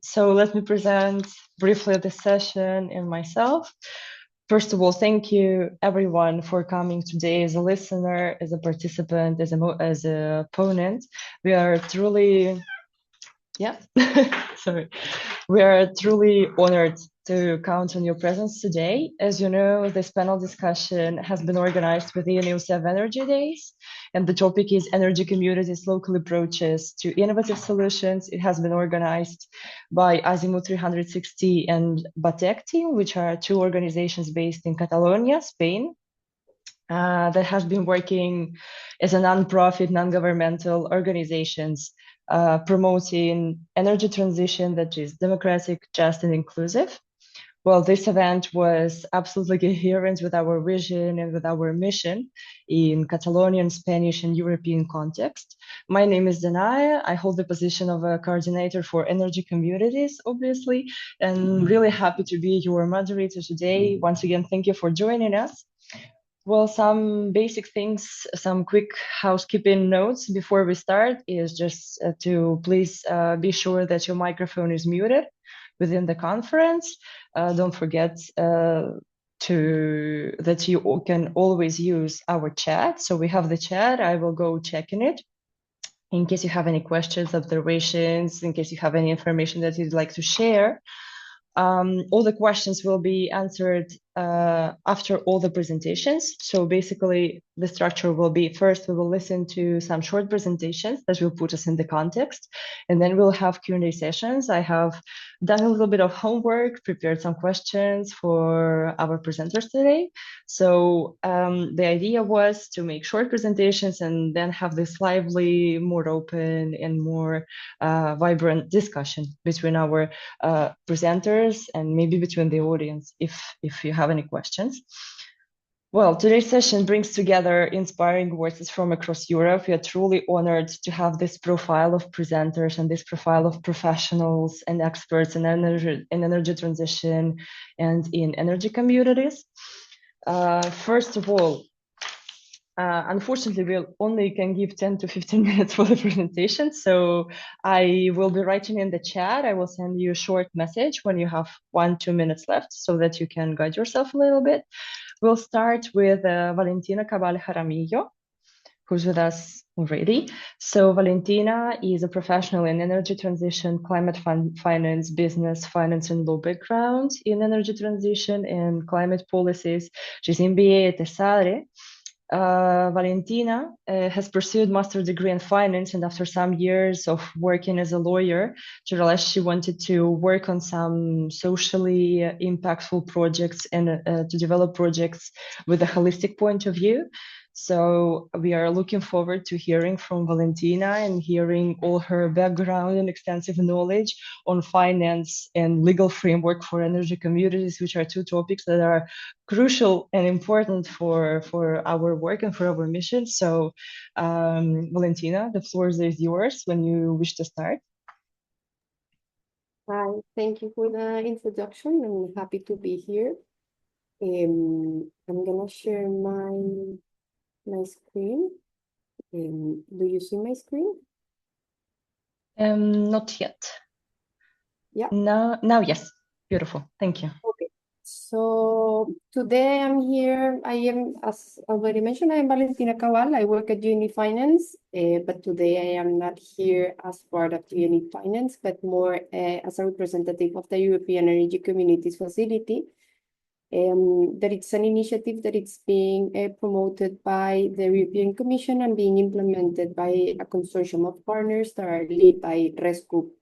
So let me present briefly the session and myself. First of all, thank you everyone for coming today as a listener, as a participant, as a opponent. We are truly, yeah, sorry. We are truly honored to count on your presence today. As you know, this panel discussion has been organized within EUSEW Energy Days, and the topic is energy communities' local approaches to innovative solutions. It has been organized by Azimut 360 and BATEC team, which are two organizations based in Catalonia, Spain, that have been working as a non-profit, non-governmental organizations promoting energy transition that is democratic, just, and inclusive. Well, this event was absolutely coherent with our vision and with our mission in Catalonian, Spanish, and European context. My name is Nadia. I hold the position of a coordinator for energy communities, obviously, and really happy to be your moderator today. Once again, thank you for joining us. Well, some basic things, some quick housekeeping notes before we start is just to please be sure that your microphone is muted within the conference. Don't forget that you can always use our chat. So we have the chat. I will go checking it in case you have any questions, observations, in case you have any information that you'd like to share. All the questions will be answered after all the presentations. So basically, the structure will be first, we will listen to some short presentations that will put us in the context, and then we'll have Q&A sessions. I have done a little bit of homework, prepared some questions for our presenters today. So the idea was to make short presentations and then have this lively, more open, and more vibrant discussion between our presenters and maybe between the audience if you have any questions. Well, today's session brings together inspiring voices from across Europe. We are truly honored to have this profile of presenters and this profile of professionals and experts in energy transition and in energy communities. First of all, unfortunately, we only can give 10 to 15 minutes for the presentation. So I will be writing in the chat. I will send you a short message when you have 1-2 minutes left so that you can guide yourself a little bit. We'll start with Valentina Cabal Jaramillo, who's with us already. So Valentina is a professional in energy transition, climate finance, business, finance, and law background in energy transition and climate policies. She's MBA at ESADE. Valentina has pursued master's degree in finance, and after some years of working as a lawyer, she realized she wanted to work on some socially impactful projects and to develop projects with a holistic point of view. So we are looking forward to hearing from Valentina and hearing all her background and extensive knowledge on finance and legal framework for energy communities, which are two topics that are crucial and important for our work and for our mission. So Valentina, the floor is yours when you wish to start. Hi, thank you for the introduction. I'm happy to be here. I'm gonna share my screen. Do you see my screen? Not yet. Yeah. Now, yes. Beautiful. Thank you. Okay. So today I'm here. I am, as already mentioned, I am Valentina Cabal. I work at GNE Finance, but today I am not here as part of GNE Finance, but more as a representative of the European Energy Communities Facility. That it's an initiative that it's being promoted by the European Commission and being implemented by a consortium of partners that are led by RES Group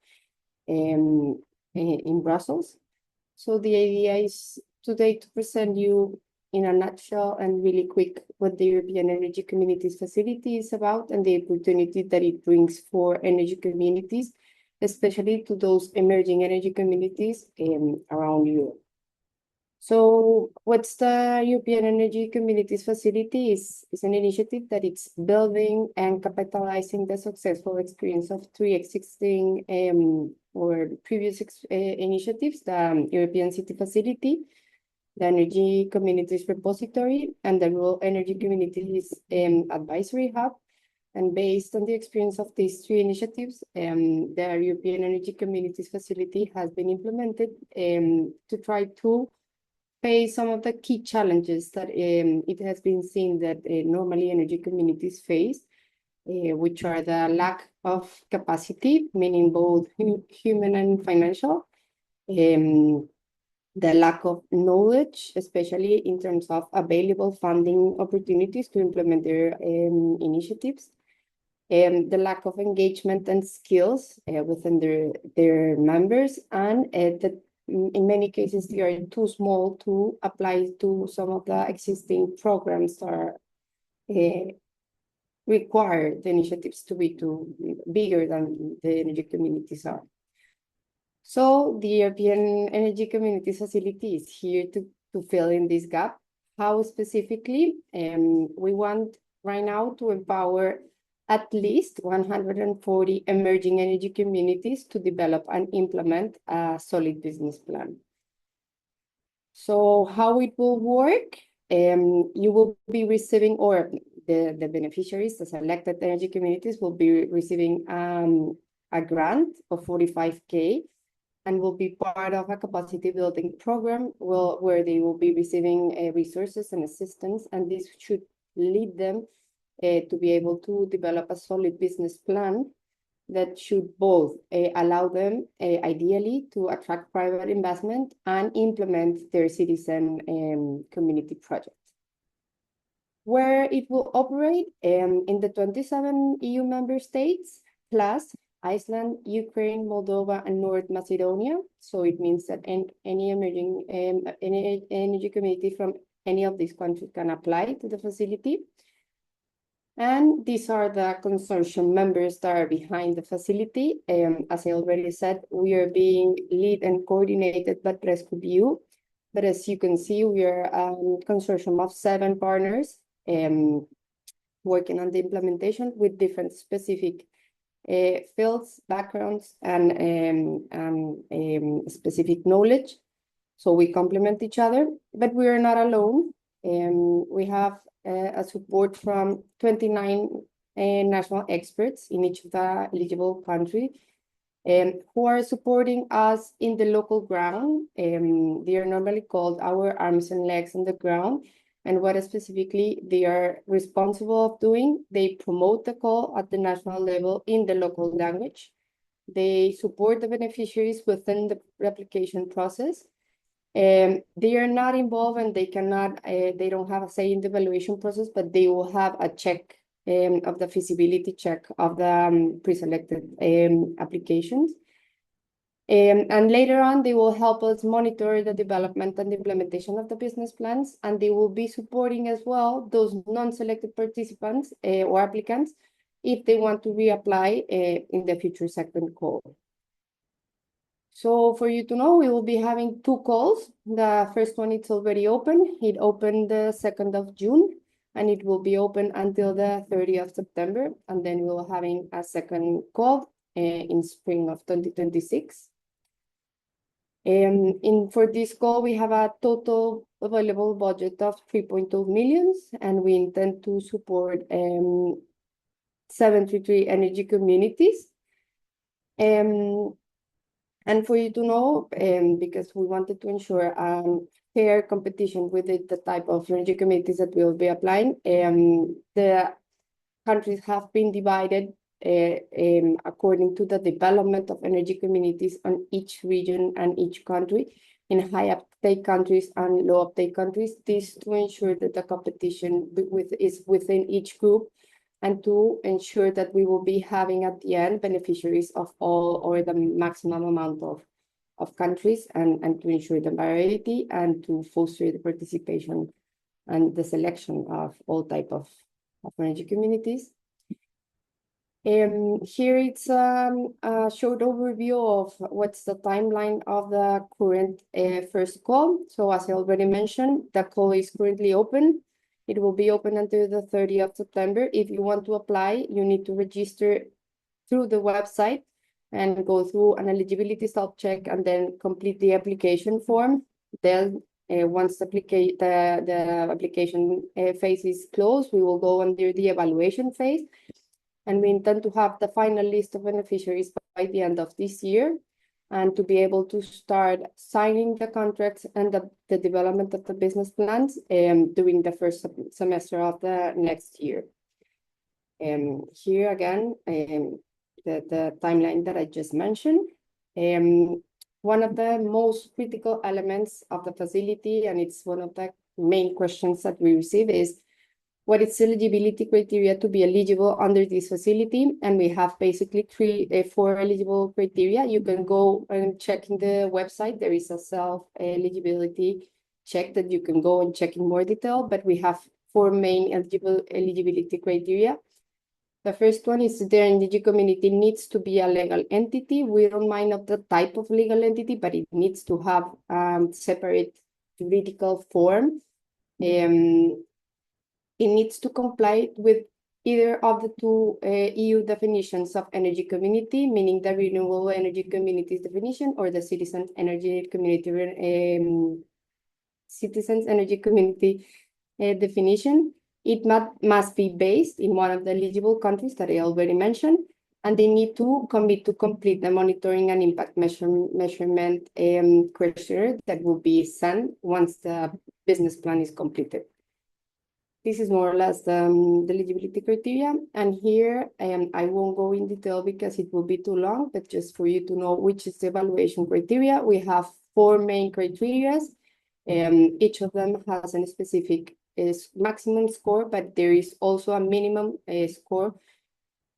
in Brussels. So the idea is today to present you in a nutshell and really quick what the European Energy Communities Facility is about and the opportunity that it brings for energy communities, especially to those emerging energy communities around Europe. So what's the European Energy Communities Facility is an initiative that it's building and capitalizing the successful experience of three existing or previous initiatives, the European City Facility, the Energy Communities Repository, and the Rural Energy Communities Advisory Hub. And based on the experience of these three initiatives, the European Energy Communities Facility has been implemented to try to face some of the key challenges that it has been seen that normally energy communities face, which are the lack of capacity, meaning both human and financial, the lack of knowledge, especially in terms of available funding opportunities to implement their initiatives, the lack of engagement and skills within their members, and that in many cases they are too small to apply to some of the existing programs that are require the initiatives to be bigger than the energy communities are. So the European Energy Communities Facility is here to fill in this gap. How specifically? We want right now to empower at least 140 emerging energy communities to develop and implement a solid business plan. So how it will work? You will be receiving, or the beneficiaries, the selected energy communities, will be receiving a grant of 45K and will be part of a capacity building program where they will be receiving resources and assistance, and this should lead them to be able to develop a solid business plan that should both allow them, ideally, to attract private investment and implement their citizen community project. Where it will operate in the 27 EU member states, plus Iceland, Ukraine, Moldova, and North Macedonia. So it means that any emerging any energy community from any of these countries can apply to the facility. And these are the consortium members that are behind the facility. As I already said, we are being led and coordinated by Rescue. But as you can see, we are a consortium of 7 partners working on the implementation with different specific fields, backgrounds, and specific knowledge. So we complement each other, but we are not alone. We have a support from 29 national experts in each of the eligible countries who are supporting us in the local ground. They are normally called our arms and legs on the ground. And what specifically they are responsible of doing, they promote the call at the national level in the local language. They support the beneficiaries within the replication process. They are not involved and they cannot, they don't have a say in the evaluation process, but they will have a check of the feasibility check of the pre-selected applications. And later on, they will help us monitor the development and implementation of the business plans, and they will be supporting as well those non-selected participants or applicants if they want to reapply in the future second call. So for you to know, we will be having 2 calls. The first one, it's already open. It opened the 2nd of June, and it will be open until the 30th of September. And then we will having a second call in spring of 2026. For this call, we have a total available budget of 3.2 million, and we intend to support 73 energy communities. And for you to know, because we wanted to ensure fair competition with the type of energy communities that we will be applying, the countries have been divided according to the development of energy communities on each region and each country, in high uptake countries and low uptake countries. This to ensure that the competition is within each group, and to ensure that we will be having at the end beneficiaries of all or the maximum amount of countries, and to ensure the variety and to foster the participation and the selection of all type of energy communities. Here it's a short overview of what's the timeline of the current first call. So as I already mentioned, the call is currently open. It will be open until the 30th of September. If you want to apply, you need to register through the website and go through an eligibility self-check and then complete the application form. Then once the application phase is closed, we will go under the evaluation phase. And we intend to have the final list of beneficiaries by the end of this year, and to be able to start signing the contracts and the development of the business plans during the first semester of the next year. Here again, the timeline that I just mentioned. One of the most critical elements of the facility, and it's one of the main questions that we receive, is what is eligibility criteria to be eligible under this facility. And we have basically four eligible criteria. You can go and check in the website. There is a self-eligibility check that you can go and check in more detail, but we have four main eligibility criteria. The first one is the energy community needs to be a legal entity. We don't mind of the type of legal entity, but it needs to have separate juridical form. It needs to comply with either of the two EU definitions of energy community, meaning the renewable energy communities definition or the citizens energy community definition. It must be based in one of the eligible countries that I already mentioned, and they need to commit to complete the monitoring and impact measurement questionnaire that will be sent once the business plan is completed. This is more or less the eligibility criteria. And here, I won't go in detail because it will be too long, but just for you to know which is the evaluation criteria. We have four main criteria. Each of them has a specific maximum score, but there is also a minimum score,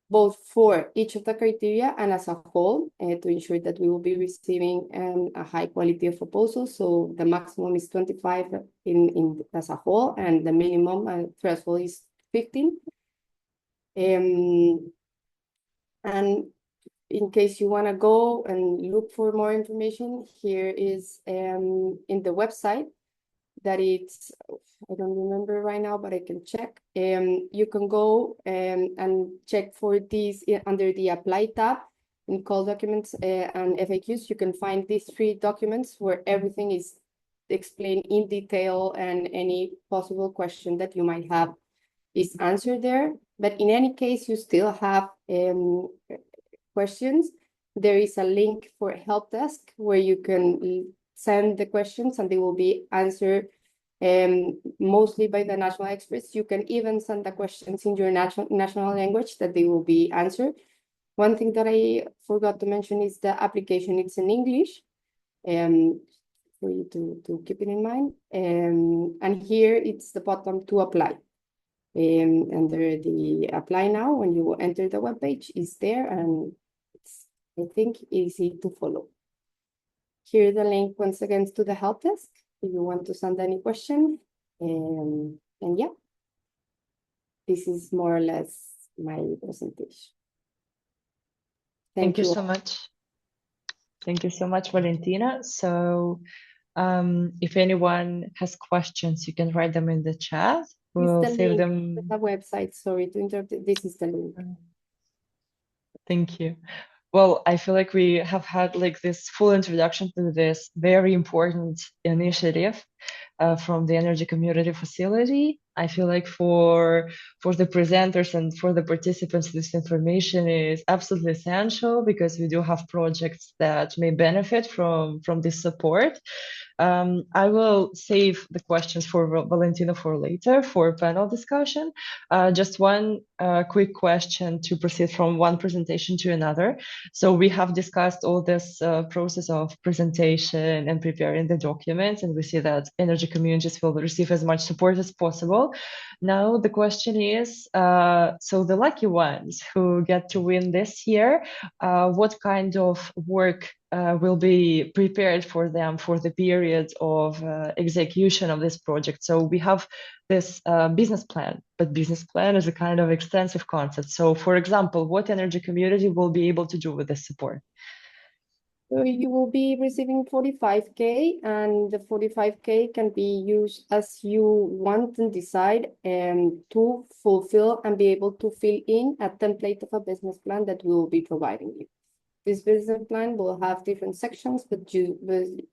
both for each of the criteria and as a whole, to ensure that we will be receiving a high quality of proposals. So the maximum is 25 in as a whole, and the minimum threshold is 15. And in case you want to go and look for more information, here is in the website that it's, I don't remember right now, but I can check. You can go and check for these under the Apply tab in Call Documents and FAQs. You can find these three documents where everything is explained in detail, and any possible question that you might have is answered there. But in any case, you still have questions. There is a link for help desk where you can send the questions and they will be answered mostly by the national experts. You can even send the questions in your national language that they will be answered. One thing that I forgot to mention is the application. It's in English, for you to keep it in mind. And here it's the button to apply. Under the apply now, when you enter the webpage, is there, and it's, I think, easy to follow. Here the link once again to the help desk if you want to send any question. And yeah, this is more or less my presentation. Thank you so much. Thank you so much, Valentina. So if anyone has questions, you can write them in the chat. We'll save them. The website, sorry to interrupt. This is the link. Thank you. Well, I feel like we have had like this full introduction to this very important initiative from the Energy Community Facility. I feel like for the presenters and for the participants, this information is absolutely essential because we do have projects that may benefit from this support. I will save the questions for Valentina for later for panel discussion. Just one quick question to proceed from one presentation to another. So we have discussed all this process of presentation and preparing the documents, and we see that energy communities will receive as much support as possible. Now the question is, so the lucky ones who get to win this year, what kind of work will be prepared for them for the period of execution of this project? So we have this business plan, but business plan is a kind of extensive concept. So for example, what energy community will be able to do with this support? So you will be receiving 45K, and the 45K can be used as you want and decide to fulfill and be able to fill in a template of a business plan that we will be providing you. This business plan will have different sections, but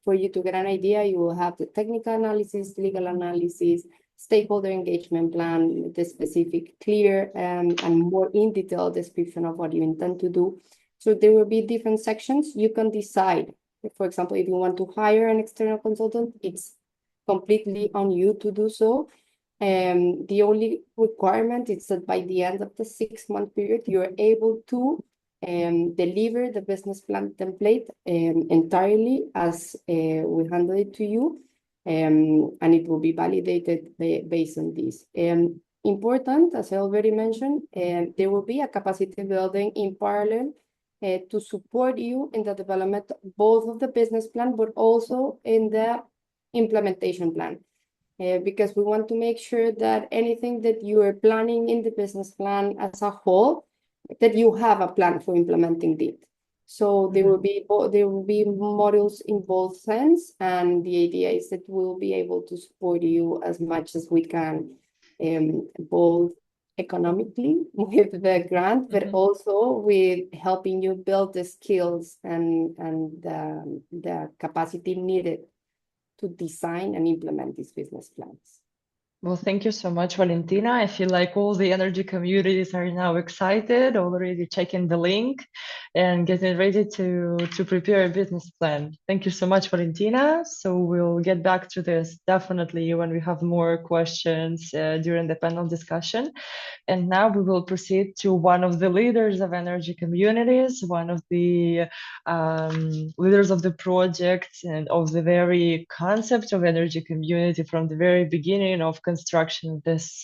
for you to get an idea, you will have the technical analysis, legal analysis, stakeholder engagement plan, the specific, clear, and more in detail description of what you intend to do. So there will be different sections. You can decide, for example, if you want to hire an external consultant, it's completely on you to do so. The only requirement is that by the end of the 6-month period, you're able to deliver the business plan template entirely as we handle it to you, and it will be validated based on this. Important, as I already mentioned, there will be a capacity building in parallel to support you in the development both of the business plan, but also in the implementation plan. Because we want to make sure that anything that you are planning in the business plan as a whole, that you have a plan for implementing it. So there will be modules in both sense, and the idea is that we'll be able to support you as much as we can, both economically with the grant, but also with helping you build the skills and the capacity needed to design and implement these business plans. Well, thank you so much, Valentina. I feel like all the energy communities are now excited, already checking the link and getting ready to prepare a business plan. Thank you so much, Valentina. So we'll get back to this definitely when we have more questions during the panel discussion. And now we will proceed to one of the leaders of energy communities, one of the leaders of the project and of the very concept of energy community from the very beginning of construction of this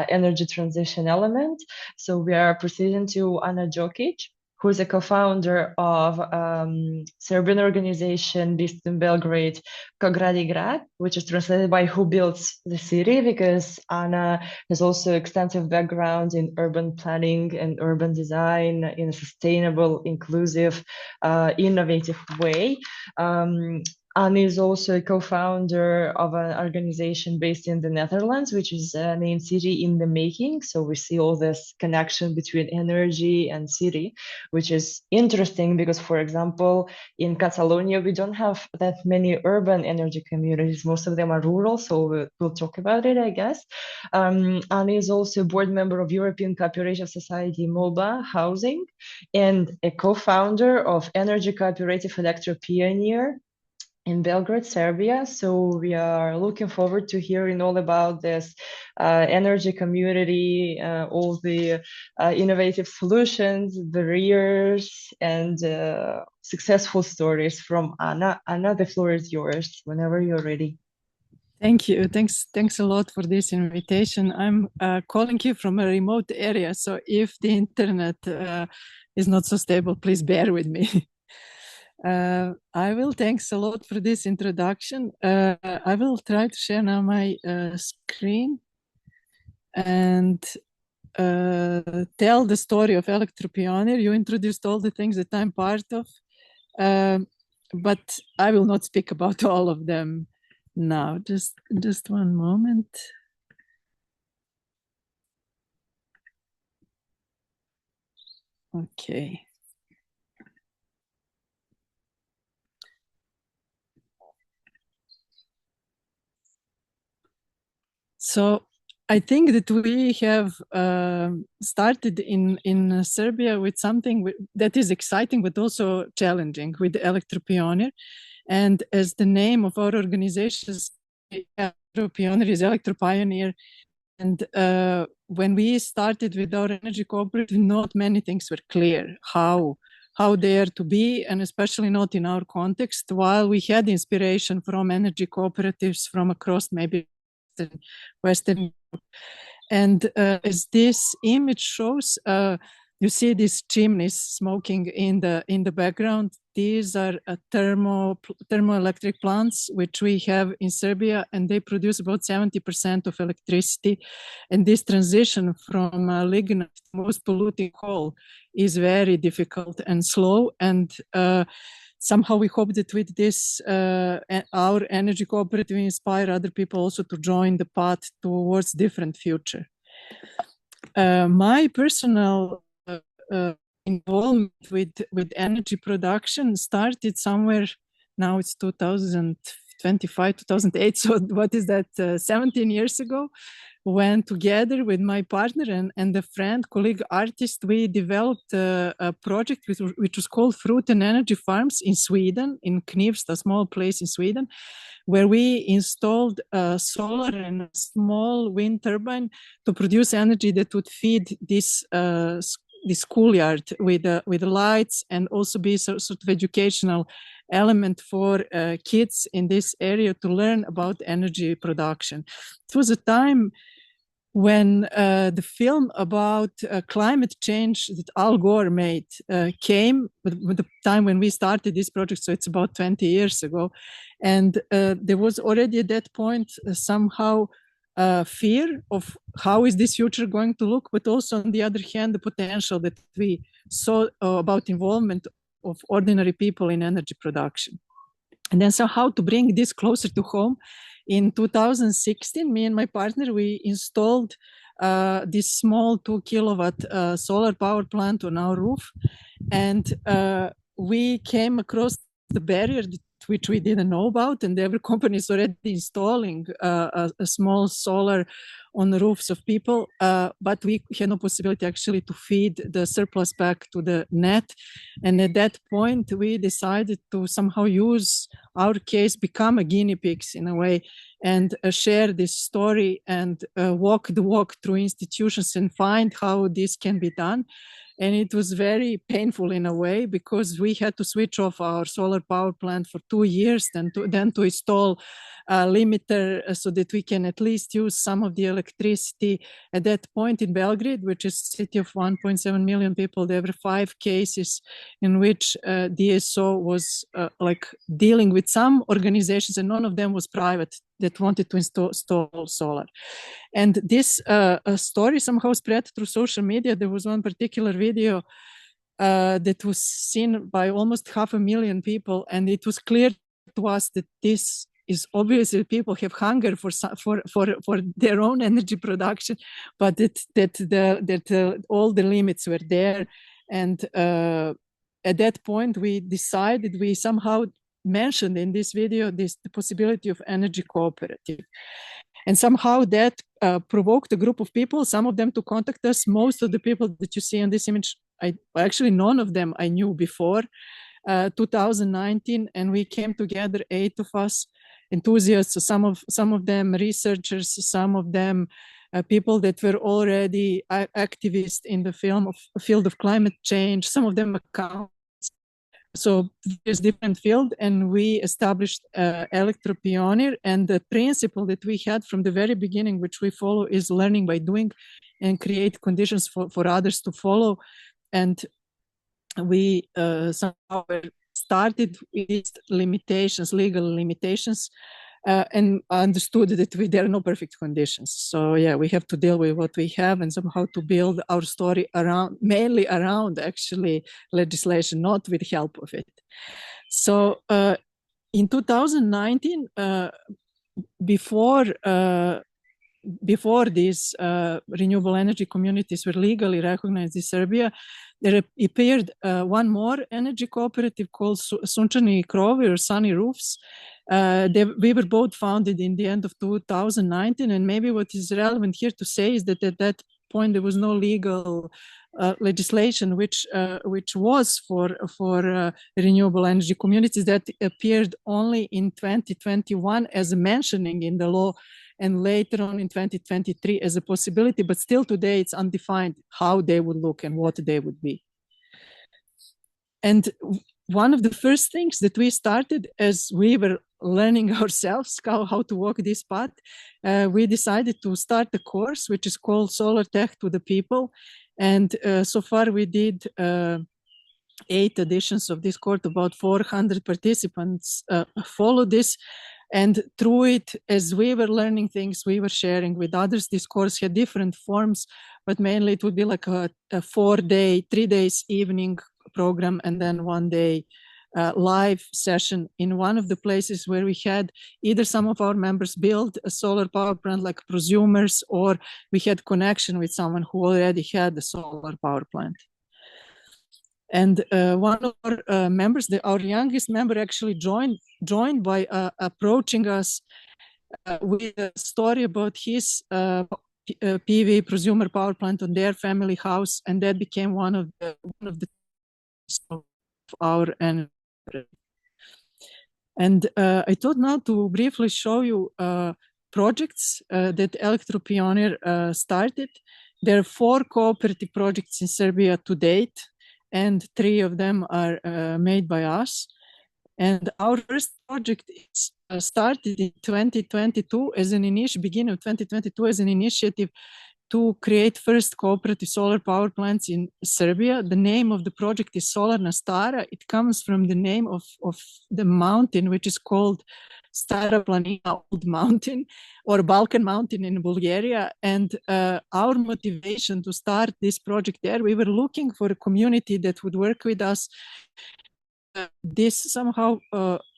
energy transition element. So we are proceeding to Ana Džokić, who is a co-founder of Serbian organization based in Belgrade, Ko gradi grad, which is translated by Who Builds the City, because Ana has also extensive background in urban planning and urban design in a sustainable, inclusive, innovative way. Anne is also a co-founder of an organization based in the Netherlands, which is named City in the Making. So we see all this connection between energy and city, which is interesting because, for example, in Catalonia, we don't have that many urban energy communities. Most of them are rural, so we'll talk about it, I guess. Anne is also a board member of European Cooperative Society MOBA Housing and a co-founder of energy cooperative Elektropionir in Belgrade, Serbia. So we are looking forward to hearing all about this energy community, all the innovative solutions, barriers, and successful stories from Ana. Ana, the floor is yours whenever you're ready. Thank you. Thanks a lot for this invitation. I'm calling you from a remote area, so if the internet is not so stable, please bear with me. Thanks a lot for this introduction. I will try to share now my screen and tell the story of Elektropionir. You introduced all the things that I'm part of, but I will not speak about all of them now. Just one moment. Okay. So I think that we have started in Serbia with something that is exciting but also challenging with Elektropionir. And as the name of our organization, Elektropionir is Elektropionir. And when we started with our energy cooperative, not many things were clear how they are to be, and especially not in our context, while we had inspiration from energy cooperatives from across maybe Western Europe. And as this image shows, you see these chimneys smoking in the background. These are thermoelectric plants which we have in Serbia, and they produce about 70% of electricity. And this transition from lignite, most polluting coal, is very difficult and slow. And somehow we hope that with this, our energy cooperative inspire other people also to join the path towards different future. My personal involvement with energy production started somewhere, now it's 2012 25, 2008. So what is that, 17 years ago, when together with my partner and a friend, colleague, artist, we developed a project which was called Fruit and Energy Farms in Sweden, in Knivsta, a small place in Sweden, where we installed solar and a small wind turbine to produce energy that would feed this schoolyard with lights, and also be sort of educational element for kids in this area to learn about energy production. It was a time when the film about climate change that Al Gore made came, with the time when we started this project, so it's about 20 years ago. And there was already at that point somehow fear of how is this future going to look, but also on the other hand, the potential that we saw about involvement of ordinary people in energy production. And then somehow to bring this closer to home, in 2016, me and my partner, we installed this small 2 kilowatt solar power plant on our roof. And we came across the barrier which we didn't know about, and every company is already installing a small solar on the roofs of people, but we had no possibility actually to feed the surplus back to the net. And at that point, we decided to somehow use our case, become a guinea pigs in a way, and share this story and walk the walk through institutions and find how this can be done. And it was very painful in a way, because we had to switch off our solar power plant for 2 years, then to install a limiter so that we can at least use some of the electricity. At that point in Belgrade, which is a city of 1.7 million people, there were 5 cases in which DSO was like dealing with some organizations, and none of them was private, that wanted to install solar. And this story somehow spread through social media. There was one particular video that was seen by almost 500,000 people, and it was clear to us that this is obviously people have hunger for their own energy production, but that all the limits were there. And at that point, we decided, we somehow mentioned in this video the possibility of energy cooperative. And somehow that provoked a group of people, some of them to contact us. Most of the people that you see in this image, actually none of them I knew before 2019, and we came together, 8 of us, enthusiasts, so some of them researchers, some of them people that were already activists in the field of climate change, some of them accountants. So there's different field, and we established Elektropionir, and the principle that we had from the very beginning, which we follow, is learning by doing, and create conditions for others to follow. And we somehow started with limitations, legal limitations, and understood that there are no perfect conditions. So yeah, we have to deal with what we have, and somehow to build our story around, mainly around actually legislation, not with help of it. So in 2019, before these renewable energy communities were legally recognized in Serbia, there appeared one more energy cooperative called Sunčani Krovi, or Sunny Roofs. We were both founded in the end of 2019, and maybe what is relevant here to say is that at that point there was no legal legislation which was for renewable energy communities. That appeared only in 2021 as a mentioning in the law, and later on in 2023 as a possibility, but still today it's undefined how they would look and what they would be. And one of the first things that we started, as we were learning ourselves how to walk this path, we decided to start a course which is called Solar Tech to the People. And so far we did 8 editions of this course. About 400 participants follow this. And through it, as we were learning things, we were sharing with others. This course had different forms, but mainly it would be like a 4-day, 3 days evening program, and then 1 day live session in one of the places where we had either some of our members build a solar power plant like prosumers, or we had connection with someone who already had a solar power plant. And one of our members, our youngest member, actually joined by approaching us with a story about his PV prosumer power plant on their family house, and that became one of the of our energy. And I thought now to briefly show you projects that Elektropionir started. There are 4 cooperative projects in Serbia to date, and 3 of them are made by us. And our first project is started in 2022 as an beginning of 2022 as an initiative to create first cooperative solar power plants in Serbia. The name of the project is Solarna Stara. It comes from the name of the mountain, which is called Stara Planina, Old Mountain, or Balkan Mountain in Bulgaria. And our motivation to start this project there, we were looking for a community that would work with us. This somehow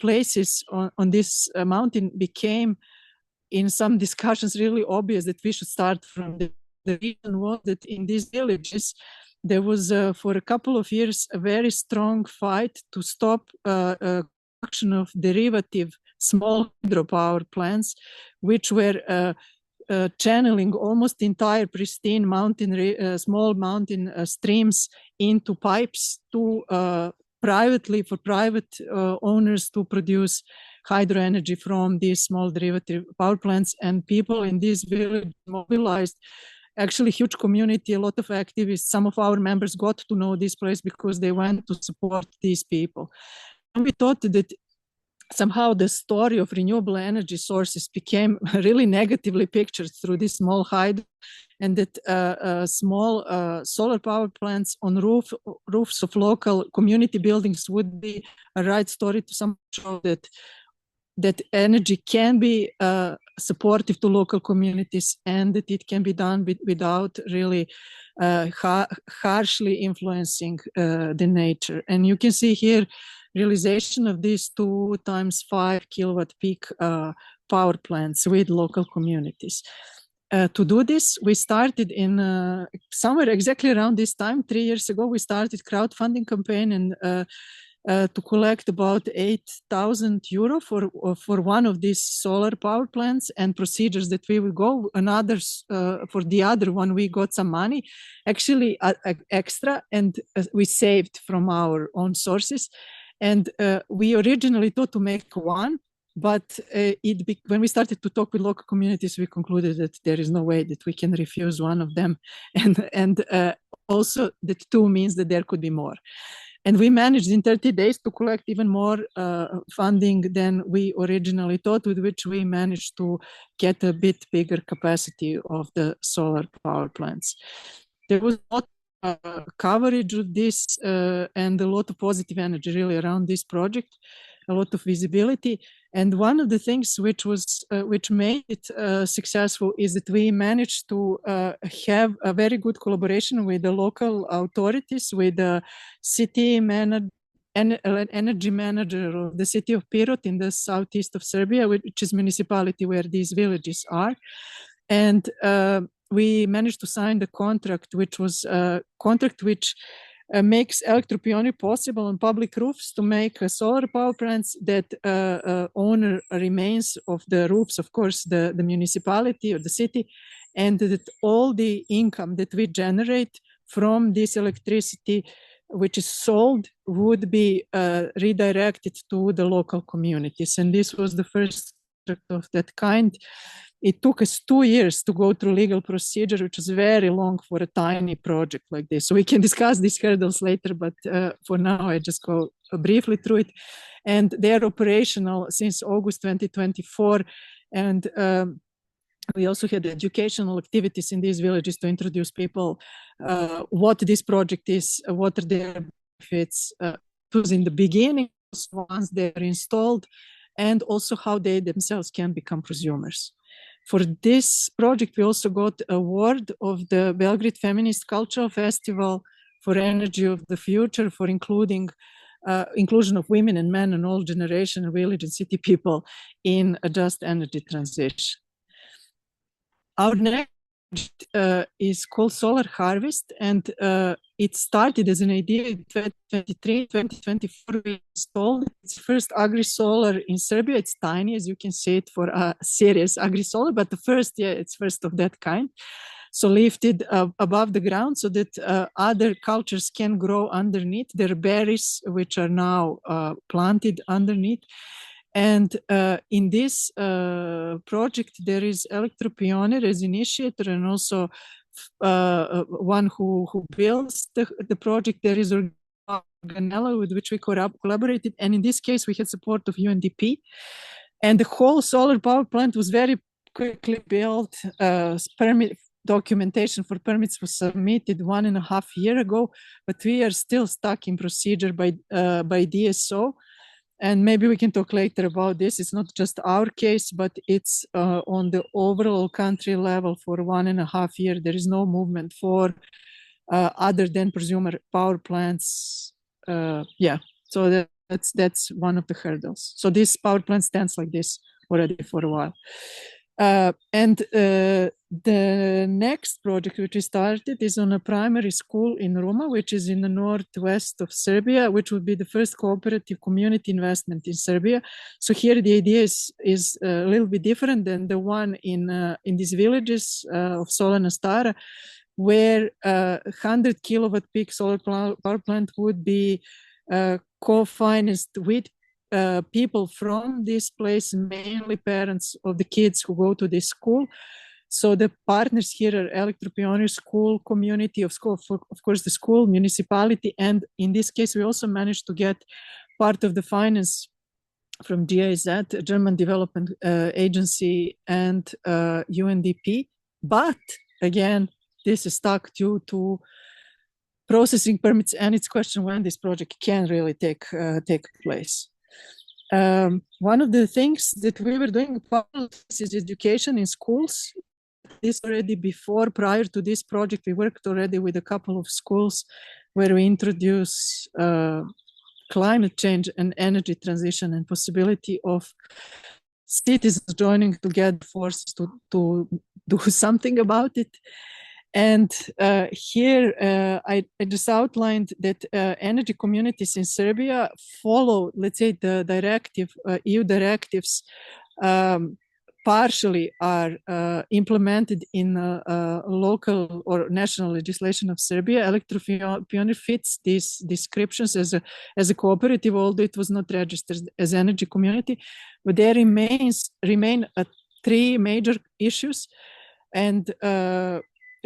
places on this mountain became, in some discussions, really obvious that we should start from the reason was that in these villages there was for a couple of years a very strong fight to stop production of derivative small hydropower plants, which were channeling almost entire pristine mountain small mountain streams into pipes to for private owners to produce hydro energy from these small derivative power plants. And people in this village mobilized, actually huge community, a lot of activists. Some of our members got to know this place because they went to support these people. And we thought that somehow the story of renewable energy sources became really negatively pictured through this small hydro, and that small solar power plants on roofs of local community buildings would be a right story to somehow show that energy can be supportive to local communities, and that it can be done without really harshly influencing the nature. And you can see here realization of these 2 times 5 kilowatt peak power plants with local communities. To do this, we started in somewhere exactly around this time, 3 years ago, we started crowdfunding campaign and to collect about 8,000 euro for one of these solar power plants and procedures that we will go. For the other one, we got some money, actually extra, and we saved from our own sources. And we originally thought to make one, but when we started to talk with local communities, we concluded that there is no way that we can refuse one of them. And also that 2 means that there could be more. And we managed in 30 days to collect even more funding than we originally thought, with which we managed to get a bit bigger capacity of the solar power plants. There was a lot of coverage of this and a lot of positive energy really around this project, a lot of visibility. And one of the things which made it successful is that we managed to have a very good collaboration with the local authorities, with the city energy manager of the city of Pirot in the southeast of Serbia, which is municipality where these villages are. And we managed to sign the contract, which was a contract which makes Elektropionir possible on public roofs to make solar power plants that owner remains of the roofs, of course, the municipality or the city, and that all the income that we generate from this electricity, which is sold, would be redirected to the local communities. And this was the first project of that kind. It took us 2 years to go through legal procedure, which was very long for a tiny project like this. So we can discuss these hurdles later, but for now, I just go briefly through it. And they're operational since August 2024. And we also had educational activities in these villages to introduce people what this project is, what are their benefits. It was in the beginning, once they're installed, and also how they themselves can become prosumers. For this project, we also got an award of the Belgrade Feminist Cultural Festival for Energy of the Future, for inclusion of women and men and all generation, village and city people in a just energy transition. Our next is called Solar Harvest, and it started as an idea in 2023, 2024 we installed its first agri-solar in Serbia. It's tiny, as you can see it, for a serious agri-solar, but the first, it's first of that kind. So lifted above the ground so that other cultures can grow underneath. There are berries which are now planted underneath. And in this project, there is Elektropionir as initiator, and also one who builds the project. There is Organella, with which we collaborated. And in this case, we had support of UNDP. And the whole solar power plant was very quickly built. Documentation for permits was submitted 1.5 years ago, but we are still stuck in procedure by DSO. And maybe we can talk later about this. It's not just our case, but it's on the overall country level for 1.5 years. There is no movement for other than prosumer power plants. So that's one of the hurdles. So this power plant stands like this already for a while. The next project which we started is on a primary school in Ruma, which is in the northwest of Serbia, which would be the first cooperative community investment in Serbia. So here the idea is a little bit different than the one in these villages of Solana Stara, where 100 kilowatt peak solar power plant would be co-financed with people from this place, mainly parents of the kids who go to this school. So the partners here are Elektropionir school, community of school, of course, the school, municipality, and in this case, we also managed to get part of the finance from GIZ, German Development Agency, and UNDP. But again, this is stuck due to processing permits, and it's a question when this project can really take place. One of the things that we were doing is education in schools. This already prior to this project, we worked already with a couple of schools where we introduce climate change and energy transition and possibility of citizens joining together forces to do something about it. And here I just outlined that energy communities in Serbia follow, let's say, the directive, EU directives partially are implemented in local or national legislation of Serbia. Elektropionir fits these descriptions as a cooperative, although it was not registered as energy community. But there remain 3 major issues, and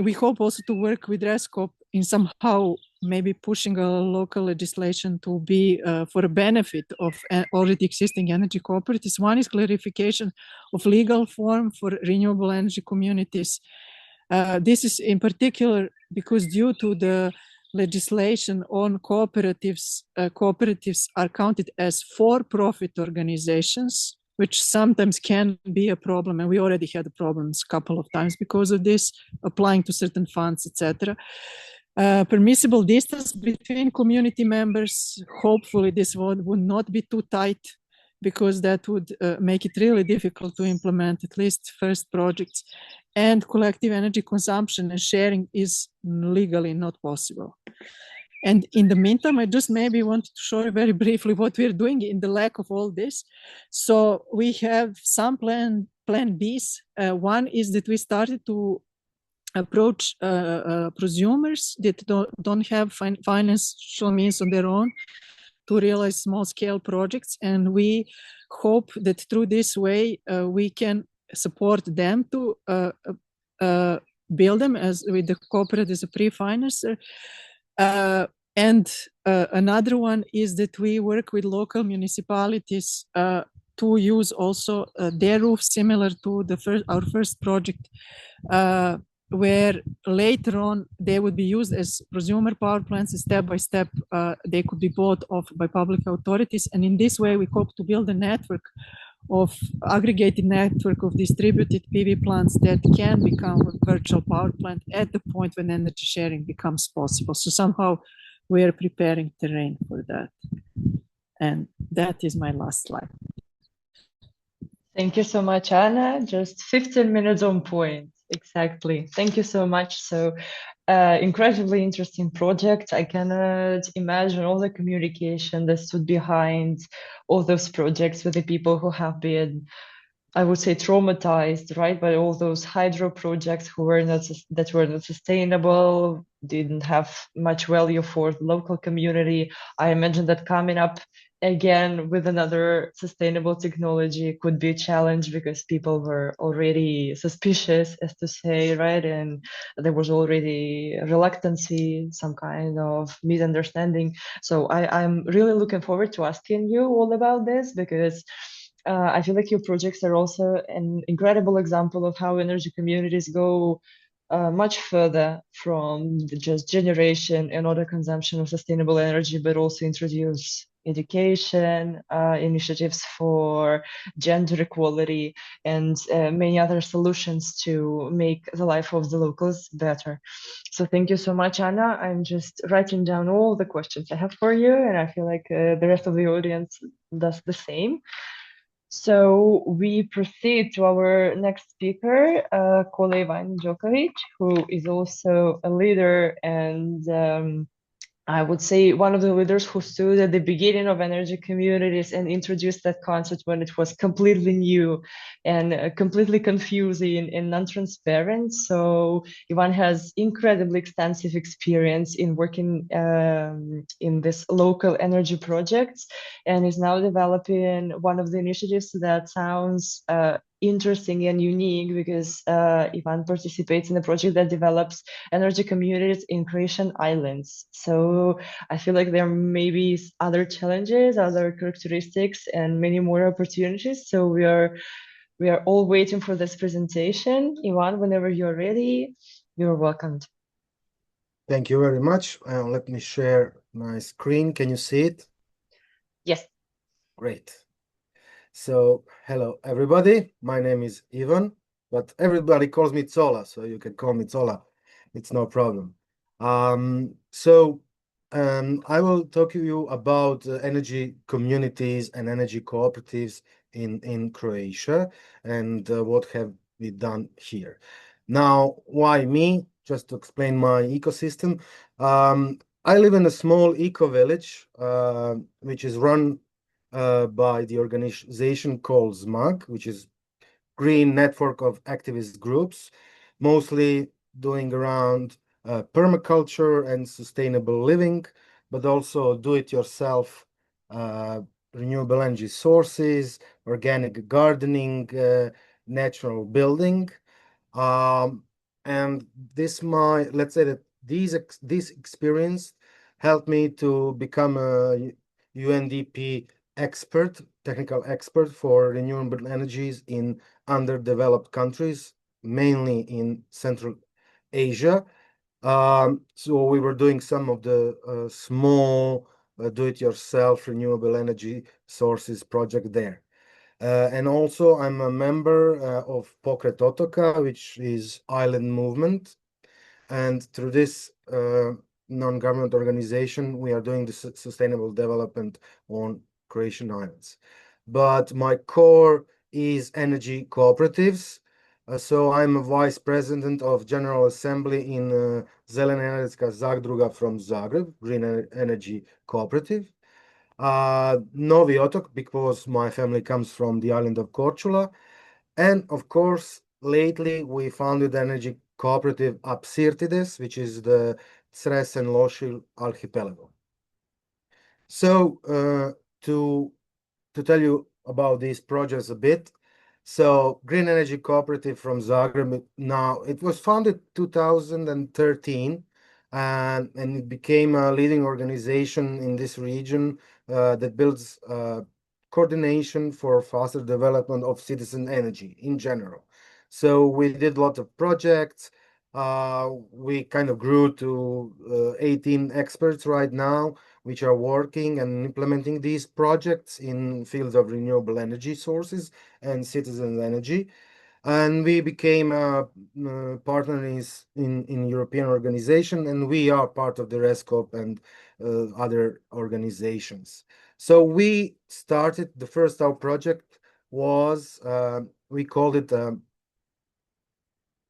we hope also to work with RESCOP in somehow maybe pushing a local legislation to be for a benefit of already existing energy cooperatives. One is clarification of legal form for renewable energy communities. This is in particular because due to the legislation on cooperatives, cooperatives are counted as for-profit organizations, which sometimes can be a problem. And we already had problems a couple of times because of this, applying to certain funds, etc. Permissible distance between community members. Hopefully this would not be too tight, because that would make it really difficult to implement at least first projects. And collective energy consumption and sharing is legally not possible. And in the meantime, I just maybe wanted to show you very briefly what we're doing in the lack of all this. So we have some plan Bs. One is that we started to approach prosumers that don't have financial means on their own to realize small-scale projects. And we hope that through this way, we can support them to build them as with the corporate as a pre-financer. And another one is that we work with local municipalities to use also their roof, similar to our first project, where later on they would be used as prosumer power plants, and step by step they could be bought off by public authorities. And in this way, we hope to build a network of aggregated network of distributed PV plants that can become a virtual power plant at the point when energy sharing becomes possible. So somehow we are preparing terrain for that. And that is my last slide. Thank you so much, Anna. Just 15 minutes on point. Exactly. Thank you so much. So, incredibly interesting project. I cannot imagine all the communication that stood behind all those projects with the people who have been, I would say, traumatized, right, by all those hydro projects who were not sustainable, didn't have much value for the local community. I imagine that coming up again with another sustainable technology could be a challenge because people were already suspicious, as to say, right, and there was already reluctancy, some kind of misunderstanding. So I'm really looking forward to asking you all about this, because I feel like your projects are also an incredible example of how energy communities go much further from just generation and other consumption of sustainable energy, but also introduce education, initiatives for gender equality, and many other solutions to make the life of the locals better. So thank you so much, Anna. I'm just writing down all the questions I have for you, and I feel like the rest of the audience does the same. So we proceed to our next speaker, kolega Džokić, who is also a leader and I would say one of the leaders who stood at the beginning of energy communities and introduced that concept when it was completely new and completely confusing and non-transparent. So Ivan has incredibly extensive experience in working in this local energy projects, and is now developing one of the initiatives that sounds interesting and unique, because Ivan participates in a project that develops energy communities in Croatian islands. So I feel like there may be other challenges, other characteristics, and many more opportunities. So we are all waiting for this presentation. Ivan, whenever you're ready, you're welcomed. Thank you very much. Let me share my screen. Can you see it? Yes. Great. So, hello everybody. My name is Ivan, but everybody calls me Zola, so you can call me Zola. It's no problem. I will talk to you about energy communities and energy cooperatives in Croatia and what have we done here. Now, why me? Just to explain my ecosystem. I live in a small eco-village, which is run by the organization called ZMAG, which is Green Network of Activist Groups, mostly doing around permaculture and sustainable living, but also do-it-yourself renewable energy sources, organic gardening, natural building. And let's say that this experience helped me to become a UNDP technical expert for renewable energies in underdeveloped countries, mainly in Central Asia. So we were doing some of the small do-it-yourself renewable energy sources project there. And also I'm a member of Pokret Otoka, which is island movement. And through this non-government organization, we are doing the sustainable development on Croatian islands. But my core is energy cooperatives. So I'm a vice president of General Assembly in Zelena Energetska Zadruga from Zagreb, Green Energy Cooperative. Novi Otok, because my family comes from the island of Korčula. And of course, lately we founded energy cooperative Apsirtides, which is the Cres and Lošilj archipelago. So to tell you about these projects a bit, so Green Energy Cooperative from Zagreb, now it was founded 2013, and it became a leading organization in this region that builds coordination for faster development of citizen energy in general. So we did a lot of projects. We kind of grew to 18 experts right now, which are working and implementing these projects in fields of renewable energy sources and citizen energy. And we became partners in European organization, and we are part of the RESCOP and other organizations. So we started, the first our project was, we called it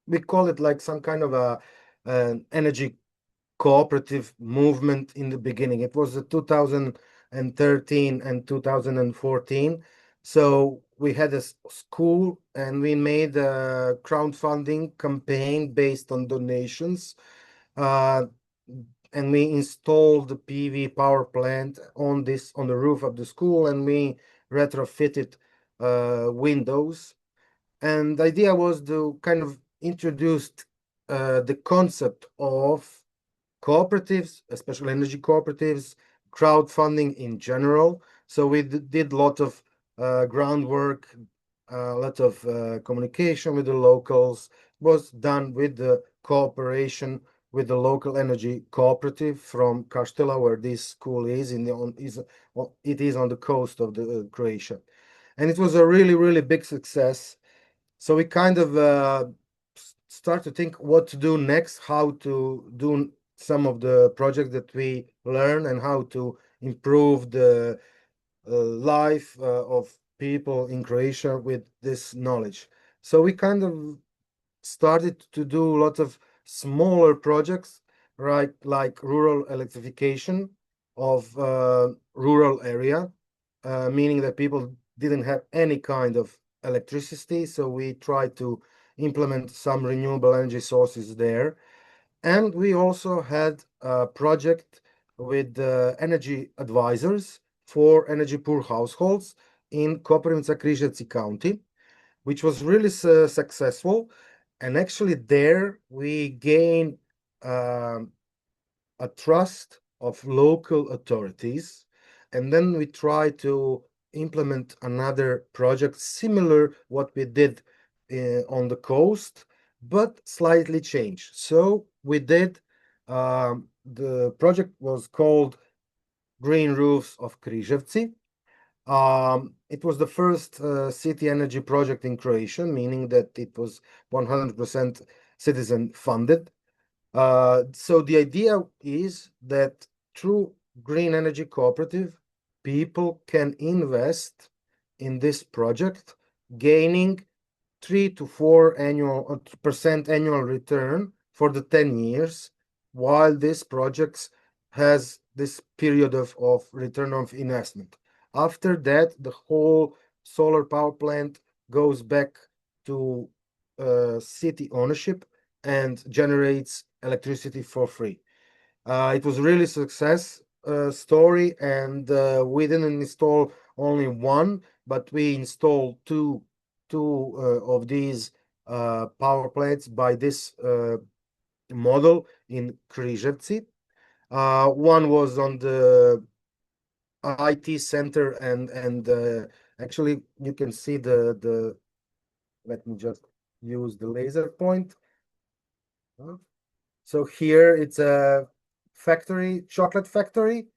we call it like some kind of an energy cooperative movement in the beginning. It was 2013 and 2014. So we had a school and we made a crowdfunding campaign based on donations. And we installed the PV power plant on the roof of the school, and we retrofitted windows. And the idea was to kind of introduce the concept of cooperatives, especially energy cooperatives, crowdfunding in general. So we did a lot of groundwork, a lot of communication with the locals. It was done with the cooperation with the local energy cooperative from Kaštela, where this school is. It is on the coast of Croatia, and it was a really, really big success. So we kind of start to think what to do next, how to do some of the projects that we learn, and how to improve the life of people in Croatia with this knowledge. So we kind of started to do a lot of smaller projects, right, like rural electrification of rural area, meaning that people didn't have any kind of electricity. So we tried to implement some renewable energy sources there. And we also had a project with energy advisors for energy poor households in Koprivnica-Križevci County, which was really successful. And actually there we gained a trust of local authorities. And then we tried to implement another project similar what we did on the coast, but slightly changed. So we did, the project was called Green Roofs of Križevci. It was the first city energy project in Croatia, meaning that it was 100% citizen funded. So the idea is that through green energy cooperative, people can invest in this project, gaining 3 to 4% annual return for the 10 years, while this project has this period of return of investment. After that, the whole solar power plant goes back to city ownership and generates electricity for free. It was really success story, and we didn't install only one, but we installed two of these power plants by this model in Križevci. One was on the IT center, and actually you can see the let me just use the laser point. So here it's a factory, chocolate factory,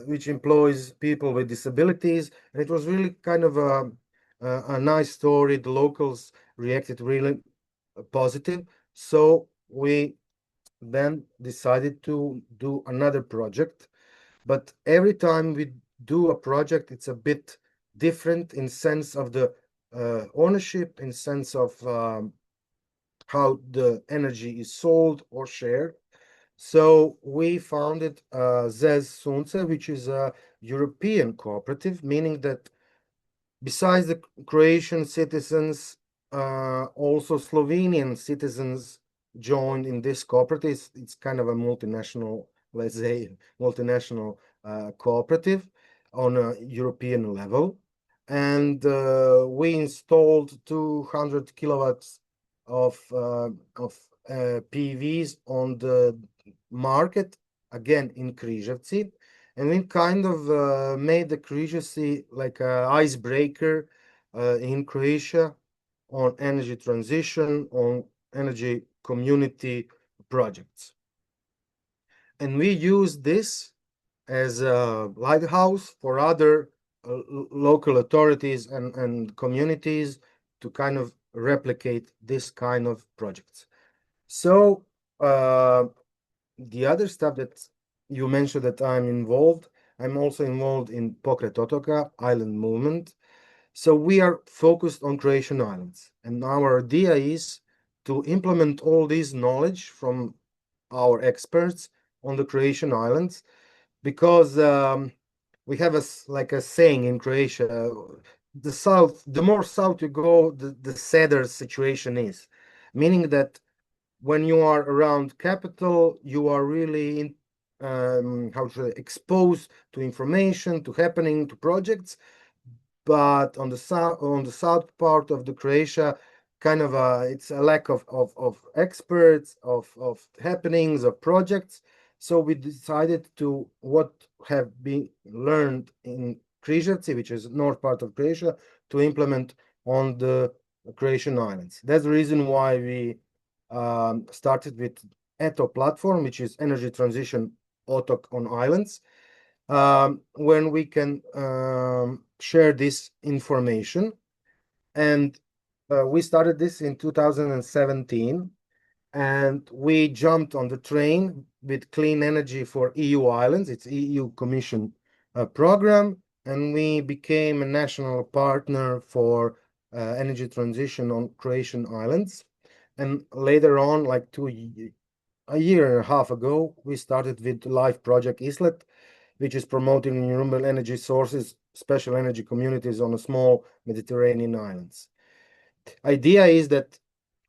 which employs people with disabilities, and it was really kind of a nice story. The locals reacted really positive, so we then decided to do another project. But every time we do a project, it's a bit different in sense of the ownership, in sense of how the energy is sold or shared. So we founded ZEZ Sunce, which is a European cooperative, meaning that besides the Croatian citizens, also Slovenian citizens joined in this cooperative. It's kind of a multinational, let's say, multinational cooperative on a European level. And we installed 200 kilowatts of PVs on the market, again in Križevci. And we kind of made the Križevci like an icebreaker in Croatia on energy transition, on energy community projects. And we use this as a lighthouse for other local authorities and communities to kind of replicate this kind of projects. So the other stuff that you mentioned that I'm involved, I'm also involved in Pokret Otoka island movement. So we are focused on Croatian islands, and our idea is to implement all this knowledge from our experts on the Croatian islands, because we have like a saying in Croatia, the more south you go, the sadder situation is, meaning that when you are around capital, you are really exposed to information, to happening, to projects. But on the south part of the Croatia, kind of it's a lack of experts, of happenings, of projects. So we decided to what have been learned in Križevci, which is north part of Croatia, to implement on the Croatian islands. That's the reason why we started with ETO platform, which is Energy Transition Otok on Islands, when we can share this information. And we started this in 2017, and we jumped on the train with clean energy for EU islands. It's EU Commission program, and we became a national partner for energy transition on Croatian islands. And later on, like a year and a half ago, we started with live project ISLET, which is promoting renewable energy sources, special energy communities on a small Mediterranean islands. Idea is that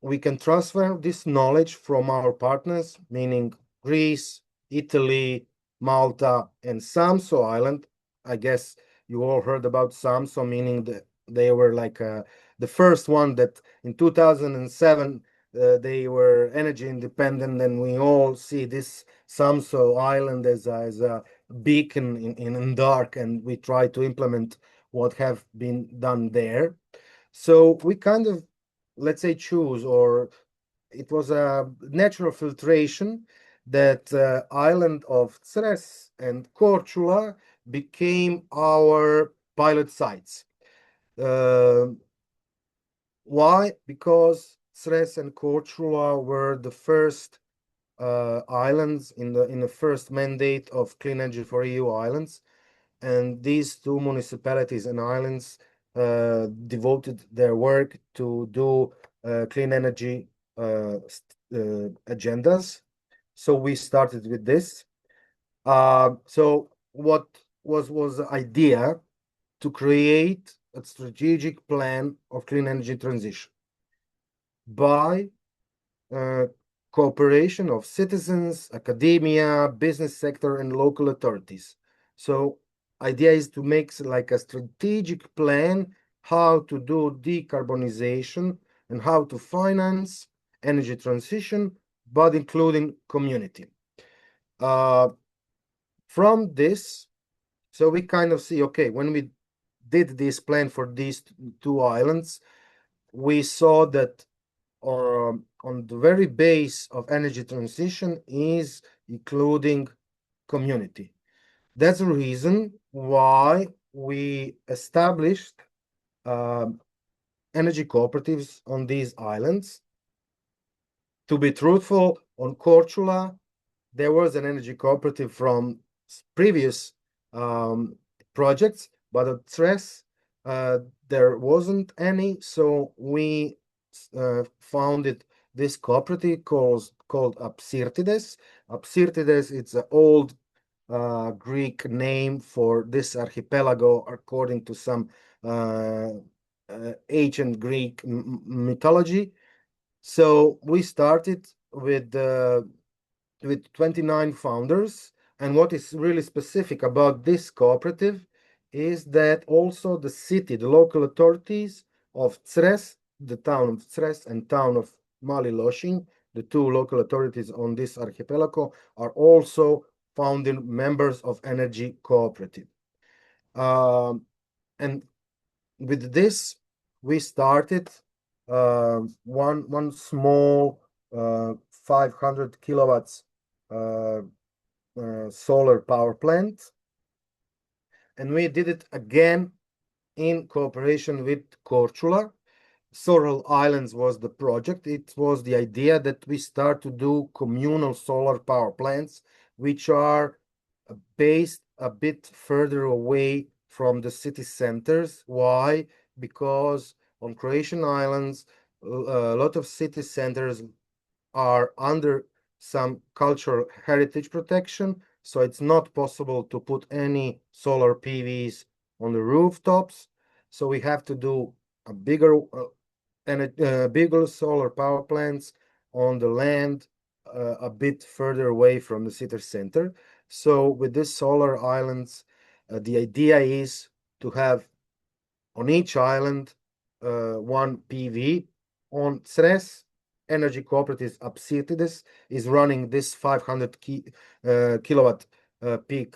we can transfer this knowledge from our partners, meaning Greece, Italy, Malta, and Samso Island. I guess you all heard about Samso, meaning that they were like the first one that in 2007 they were energy independent, and we all see this Samso Island as a beacon in dark, and we try to implement what have been done there. So we kind of, let's say, choose, or it was a natural filtration that island of Cres and Korčula became our pilot sites. Why? Because Cres and Korčula were the first islands in the first mandate of Clean Energy for EU islands, and these two municipalities and islands devoted their work to do clean energy agendas. So we started with this. So what was the idea? To create a strategic plan of clean energy transition by cooperation of citizens, academia, business sector, and local authorities. So idea is to make like a strategic plan how to do decarbonization and how to finance energy transition, but including community. From this, so we kind of see, okay, when we did this plan for these two islands, we saw that on the very base of energy transition is including community. That's the reason why we established energy cooperatives on these islands. To be truthful, on Korčula, there was an energy cooperative from previous projects, but at Cres, there wasn't any, so we founded this cooperative called Apsirtides. Apsirtides, it's an old Greek name for this archipelago according to some ancient Greek mythology. So we started with 29 founders, and what is really specific about this cooperative is that also the city, the local authorities of Cres, the town of Cres and town of Mali Lošinj, the two local authorities on this archipelago, are also founding members of energy cooperative. And with this, we started one small 500 kilowatts solar power plant, and we did it again in cooperation with Korčula. Sorel Islands was the project. It was the idea that we start to do communal solar power plants, which are based a bit further away from the city centers. Why? Because on Croatian islands, a lot of city centers are under some cultural heritage protection, so it's not possible to put any solar PVs on the rooftops. So we have to do a bigger bigger solar power plants on the land a bit further away from the city center. So with this solar islands, the idea is to have on each island one PV. On Cres, Energy Cooperatives Apsirtides is running this 500 kilowatt peak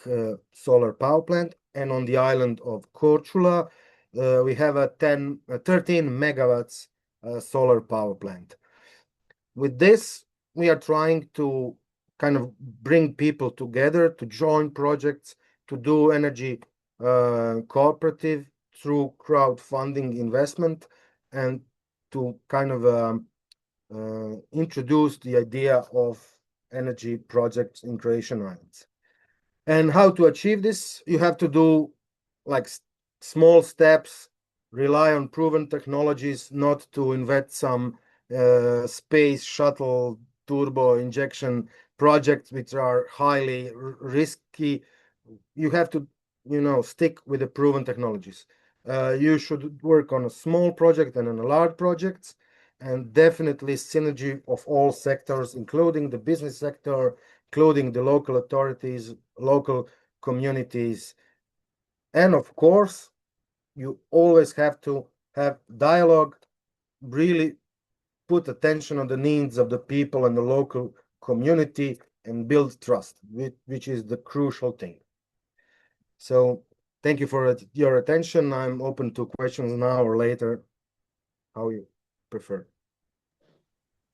solar power plant, and on the island of Korčula we have a 13 megawatts solar power plant. With this, we are trying to kind of bring people together to join projects, to do energy cooperative through crowdfunding investment, and to kind of introduce the idea of energy projects in Croatian islands. And how to achieve this? You have to do like small steps, rely on proven technologies, not to invent some space shuttle turbo injection projects which are highly risky. You have to, stick with the proven technologies. You should work on a small project and on a large projects, and definitely synergy of all sectors, including the business sector, including the local authorities, local communities. And of course, you always have to have dialogue, really put attention on the needs of the people and the local community and build trust, which is the crucial thing. So thank you for your attention. I'm open to questions now or later, how you prefer.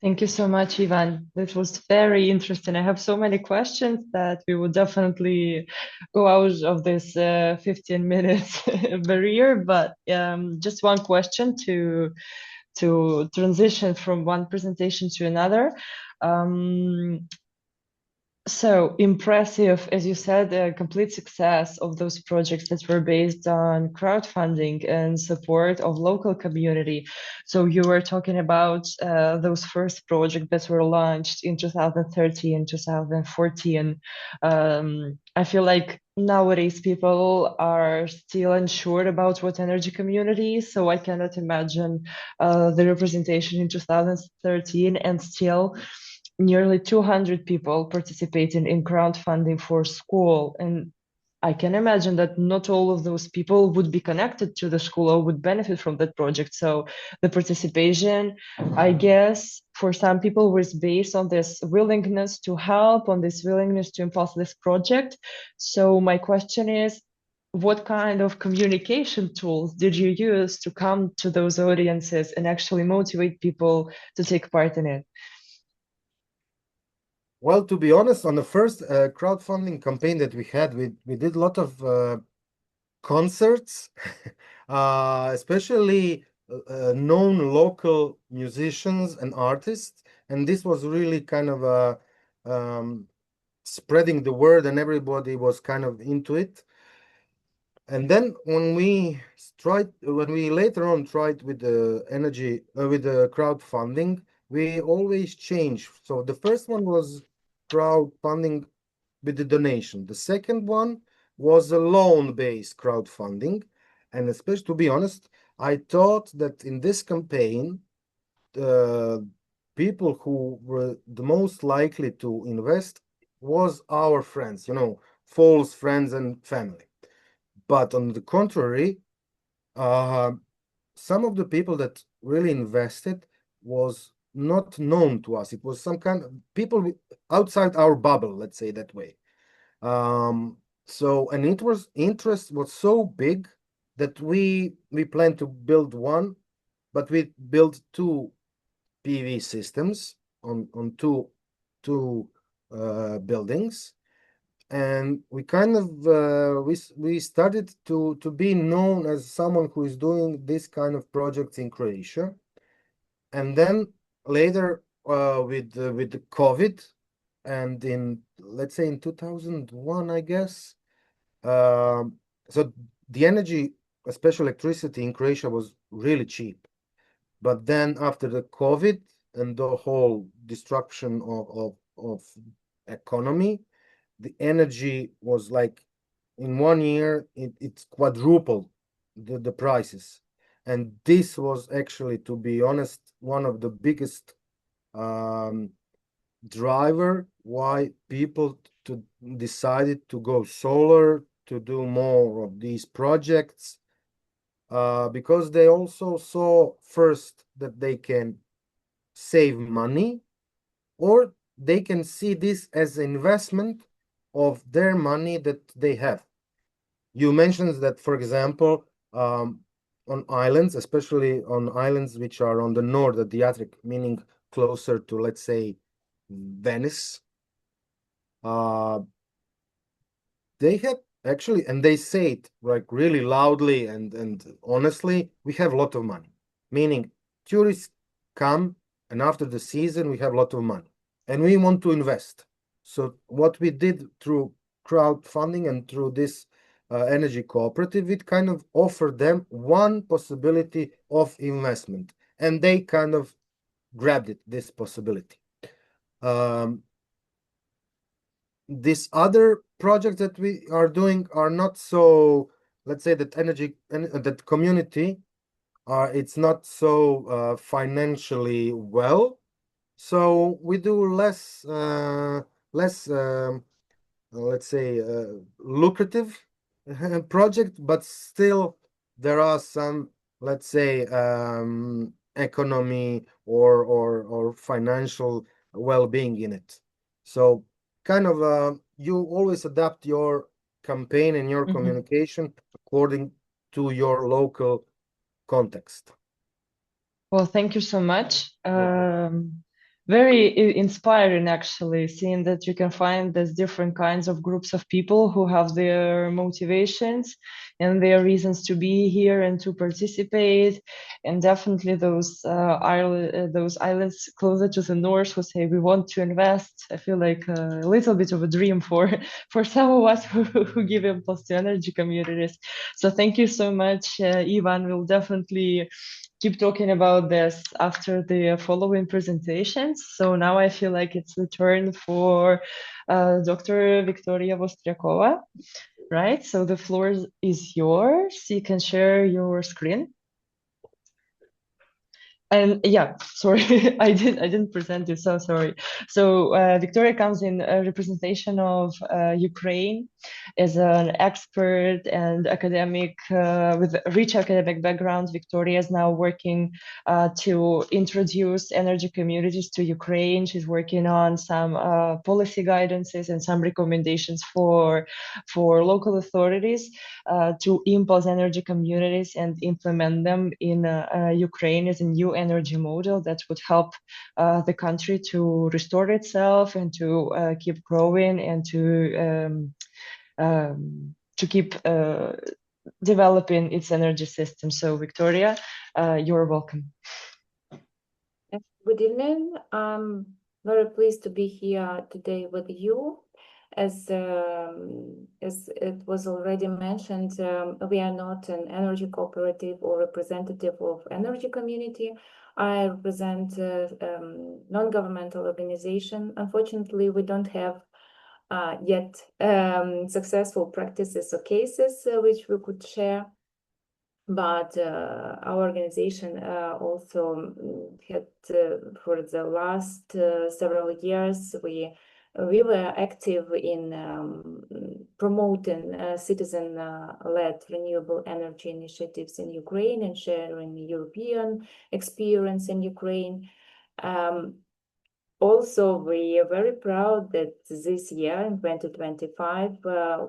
Thank you so much, Ivan. That was very interesting. I have so many questions that we will definitely go out of this 15 minutes barrier, but just one question to transition from one presentation to another. So impressive, as you said, the complete success of those projects that were based on crowdfunding and support of local community. So you were talking about those first projects that were launched in 2013, 2014. I feel like nowadays people are still unsure about what energy community is, so I cannot imagine the representation in 2013 and still nearly 200 people participating in crowdfunding for school. And I can imagine that not all of those people would be connected to the school or would benefit from that project. So the participation, I guess, for some people was based on this willingness to help, on this willingness to impulse this project. So my question is, what kind of communication tools did you use to come to those audiences and actually motivate people to take part in it? Well, to be honest, on the first crowdfunding campaign that we had, we did a lot of concerts, especially known local musicians and artists, and this was really kind of spreading the word, and everybody was kind of into it. And then when we later on tried with the with the crowdfunding, we always change. So the first one was crowdfunding with the donation. The second one was a loan-based crowdfunding. And especially, to be honest, I thought that in this campaign, the people who were the most likely to invest was our friends, false friends and family. But on the contrary, some of the people that really invested was not known to us. It was some kind of people outside our bubble, let's say that way. So and interest was so big that we planned to build one, but we built two PV systems on two buildings. And we kind of we started to be known as someone who is doing this kind of projects in Croatia. And then later with the COVID, and in, let's say, in 2001, I guess, so the energy, especially electricity in Croatia, was really cheap. But then after the COVID and the whole destruction of economy, the energy was like in 1 year it's quadrupled the prices. And this was actually, to be honest, one of the biggest driver why people decided to go solar, to do more of these projects, because they also saw first that they can save money, or they can see this as an investment of their money that they have. You mentioned that, for example, on islands, especially on islands which are on the North Adriatic, meaning closer to, let's say, Venice, they have actually, and they say it like really loudly and honestly, we have a lot of money. Meaning tourists come, and after the season, we have a lot of money, and we want to invest. So what we did through crowdfunding and through this energy cooperative, it kind of offered them one possibility of investment, and they kind of grabbed it, this possibility. This other projects that we are doing are not so, let's say that that community it's not so financially well, so we do less let's say lucrative project, but still there are some, let's say, economy or financial well-being in it. So kind of you always adapt your campaign and your communication according to your local context. Well, thank you so much. Very inspiring, actually, seeing that you can find these different kinds of groups of people who have their motivations and their reasons to be here and to participate. And definitely those islands closer to the north who say we want to invest. I feel like a little bit of a dream for some of us who give impulse to energy communities. So thank you so much, Ivan. We'll definitely keep talking about this after the following presentations. So now I feel like it's the turn for Dr. Viktoriia Vostriakova, right? So the floor is yours. You can share your screen. And yeah, sorry, I didn't present you, so sorry. So Viktoriia comes in a representation of Ukraine as an expert and academic with a rich academic background. Viktoriia is now working to introduce energy communities to Ukraine. She's working on some policy guidances and some recommendations for local authorities to impose energy communities and implement them in Ukraine as a new energy model that would help the country to restore itself and to keep growing and to keep developing its energy system. So Viktoriia, you're welcome. Good evening. I'm very pleased to be here today with you. As it was already mentioned, we are not an energy cooperative or representative of energy community. I represent a non-governmental organization. Unfortunately, we don't have yet successful practices or cases which we could share. But our organization also had, for the last several years, we were active in promoting citizen-led renewable energy initiatives in Ukraine and sharing European experience in Ukraine. Also, we are very proud that this year, in 2025,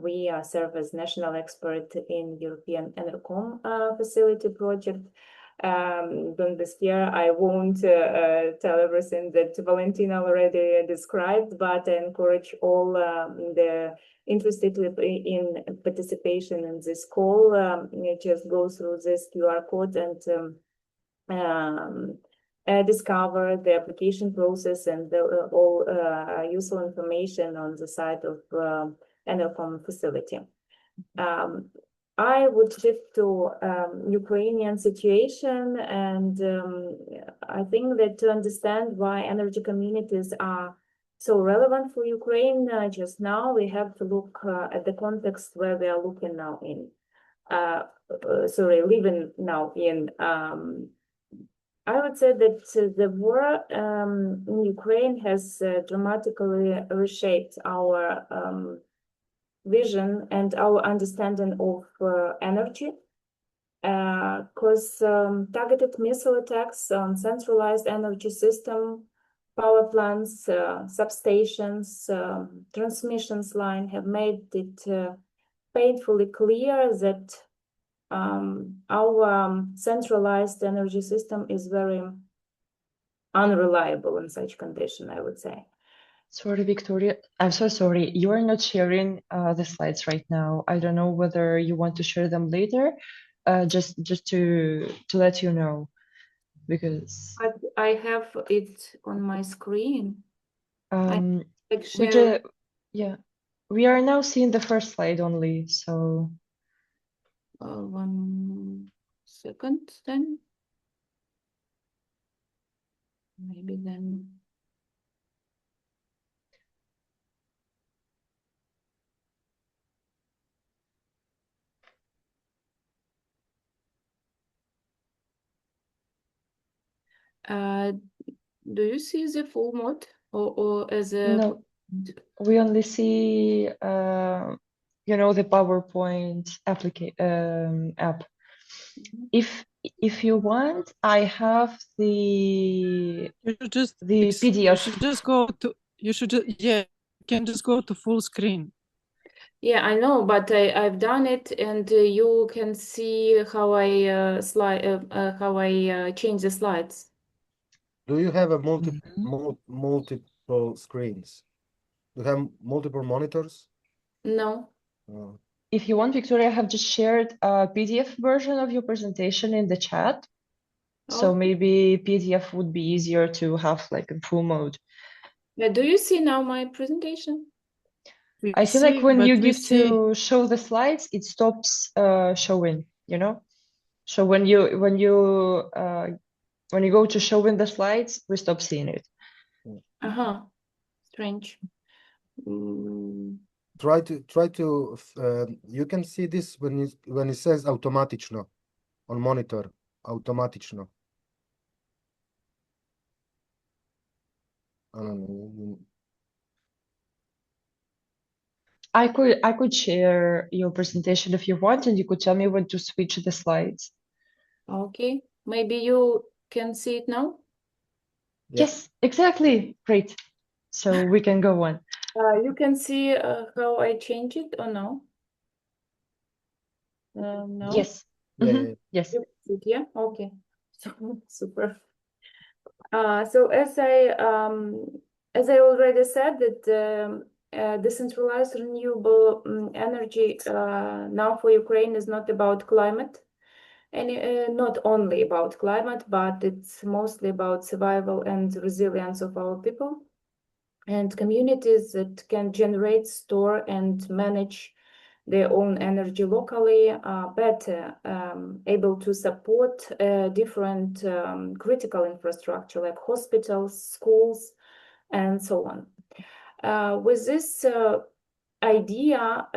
we serve as national expert in European Enercom facility project. During this year, I won't tell everything that Valentina already described, but I encourage all the interested in participation in this call, just go through this QR code and discover the application process and all useful information on the site of Enercom facility. I would shift to Ukrainian situation, and I think that to understand why energy communities are so relevant for Ukraine just now, we have to look at the context where we are looking now in. Living now in. I would say that the war in Ukraine has dramatically reshaped our vision and our understanding of energy, because targeted missile attacks on centralized energy system, power plants, substations, transmissions line have made it painfully clear that our centralized energy system is very unreliable in such condition, I would say. Sorry, Viktoriia, I'm so sorry. You are not sharing the slides right now. I don't know whether you want to share them later, just to let you know, because I have it on my screen. yeah, we are now seeing the first slide only, so 1 second then. Maybe then. Do you see the full mode or as a no, we only see you know, the PowerPoint app. If you want, I have the PDF. You should just go to, you can just go to full screen. Yeah, I know, but I've done it, and you can see how I change the slides. Do you have a multiple screens? Do you have multiple monitors? No. Oh. If you want, Viktoriia, I have just shared a PDF version of your presentation in the chat. So maybe PDF would be easier to have like in full mode. Do you see now my presentation? I feel like when you give to show the slides, it stops showing, you know? So when you go to showing the slides, we stop seeing it. Strange. Try to you can see this when it says automatično on monitor. Automatično. I don't know. I could share your presentation if you want, and you could tell me when to switch the slides. Okay, maybe you can see it now? Yes, exactly. Great. So we can go on. You can see how I change it or no? No? Yes. Yes. Yeah, okay. Super. So as I already said, that decentralized renewable energy now for Ukraine is not about climate, and not only about climate, but it's mostly about survival and resilience of our people and communities that can generate, store, and manage their own energy locally are better able to support different critical infrastructure like hospitals, schools, and so on. With this idea,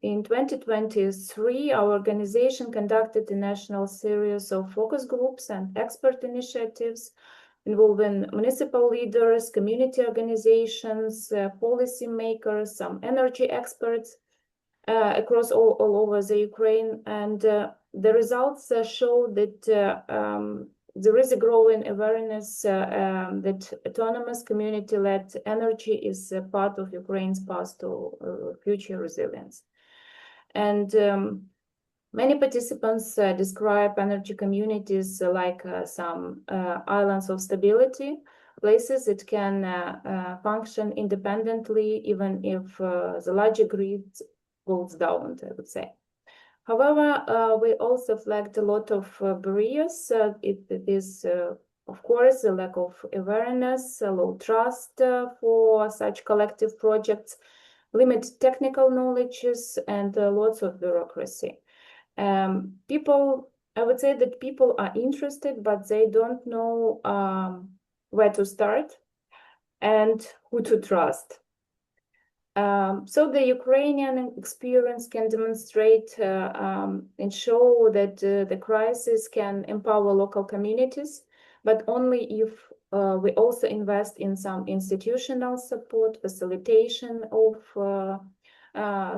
in 2023, our organization conducted a national series of focus groups and expert initiatives involving municipal leaders, community organizations, policy makers, some energy experts across all over the Ukraine. And the results show that there is a growing awareness that autonomous community-led energy is a part of Ukraine's path to future resilience. And many participants describe energy communities like some islands of stability, places that can function independently even if the larger grid goes down, I would say. However, we also flagged a lot of barriers. It is, of course, a lack of awareness, low trust for such collective projects, limited technical knowledges, and lots of bureaucracy. I would say that people are interested, but they don't know where to start and who to trust. So the Ukrainian experience can demonstrate and show that the crisis can empower local communities, but only if we also invest in some institutional support, facilitation of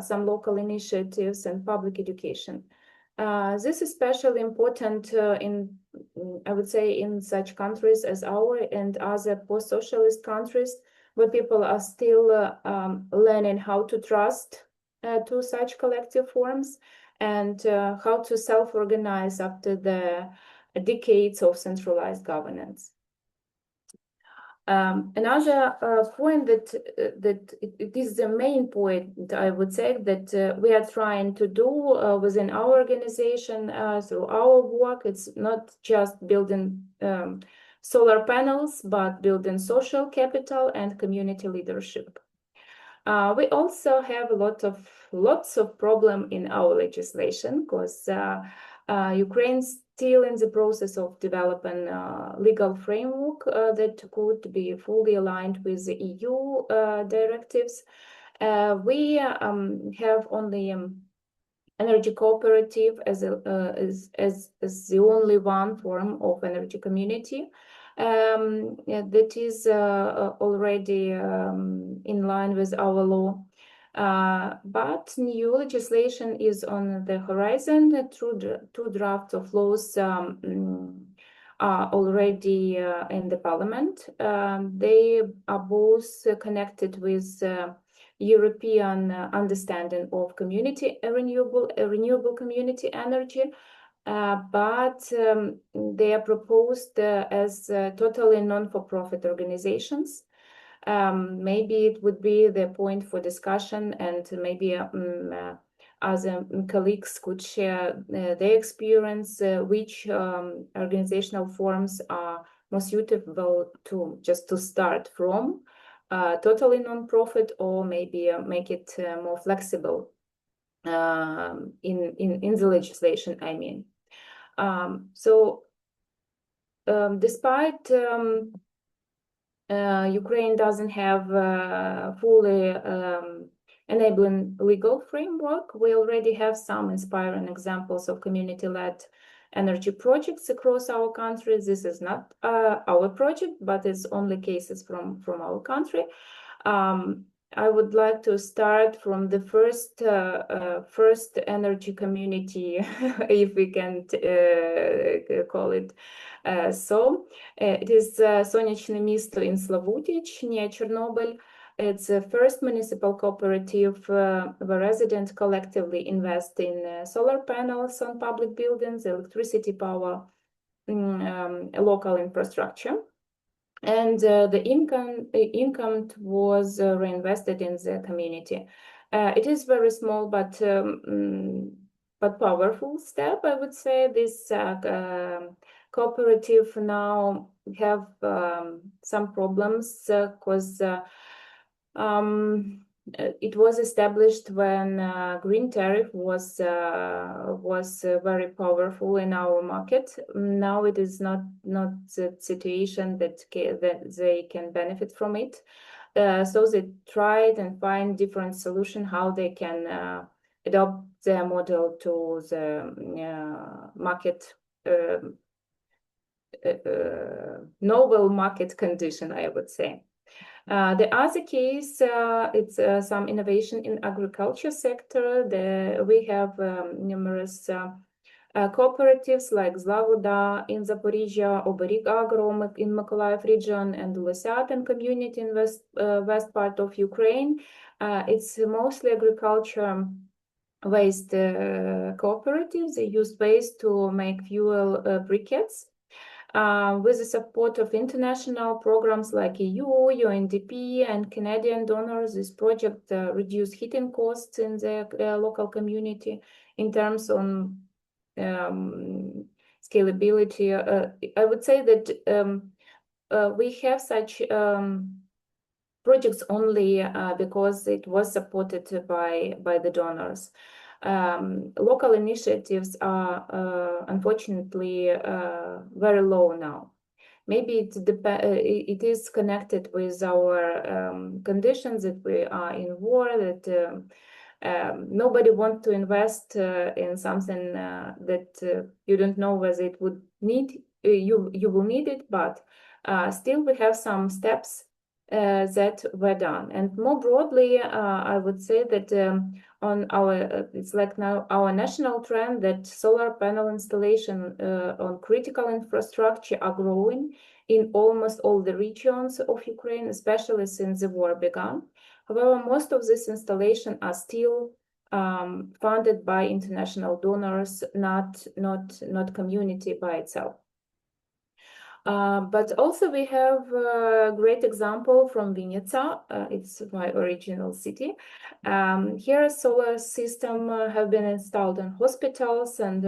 some local initiatives and public education. This is especially important I would say, in such countries as our and other post-socialist countries, where people are still learning how to trust to such collective forms and how to self-organize after the decades of centralized governance. Another point that it is the main point, I would say, that we are trying to do within our organization through our work. It's not just building solar panels, but building social capital and community leadership. We also have lots of problem in our legislation, because Ukraine's still in the process of developing a legal framework that could be fully aligned with the EU directives. We have only energy cooperative as the only one form of energy community that is already in line with our law. But new legislation is on the horizon. Two drafts of laws are already in the parliament. They are both connected with European understanding of renewable community energy, but they are proposed as totally non-for-profit organizations. Maybe it would be the point for discussion, and maybe other colleagues could share their experience, which organizational forms are more suitable to start from, totally non-profit, or maybe make it more flexible in the legislation, I mean. Despite Ukraine doesn't have fully enabling legal framework, we already have some inspiring examples of community-led energy projects across our country. This is not our project, but it's only cases from our country. I would like to start from the first energy community, if we can call it so. It is Сонячне місто in Славутич, near Chernobyl. It's the first municipal cooperative where residents collectively invest in solar panels on public buildings, electricity power, local infrastructure. And the income was reinvested in the community. It is very small but powerful step, I would say. This cooperative now have some problems because it was established when green tariff was very powerful in our market. Now it is not the situation that they can benefit from it. So they tried and find different solution how they can adopt their model to the market, novel market condition, I would say. The other case, it's some innovation in agriculture sector. We have numerous cooperatives like Zlavoda in Zaporizhia, Oberig Agro in Mykolaiv region, and Lysiaten community in west part of Ukraine. It's mostly agriculture waste cooperatives. They use waste to make fuel briquettes. With the support of international programs like EU, UNDP, and Canadian donors, this project reduced heating costs in the local community. In terms of scalability, I would say that we have such projects only because it was supported by the donors. Local initiatives are unfortunately very low now. Maybe it is connected with our conditions, that we are in war, that nobody wants to invest in something that you don't know whether it would need, you will need it, but still we have some steps that were done. And more broadly, I would say that on our, it's like now our national trend that solar panel installation on critical infrastructure are growing in almost all the regions of Ukraine, especially since the war began. However, most of these installations are still funded by international donors, not community by itself. But also we have a great example from Vinnytsia. It's my original city. Here a solar system have been installed in hospitals and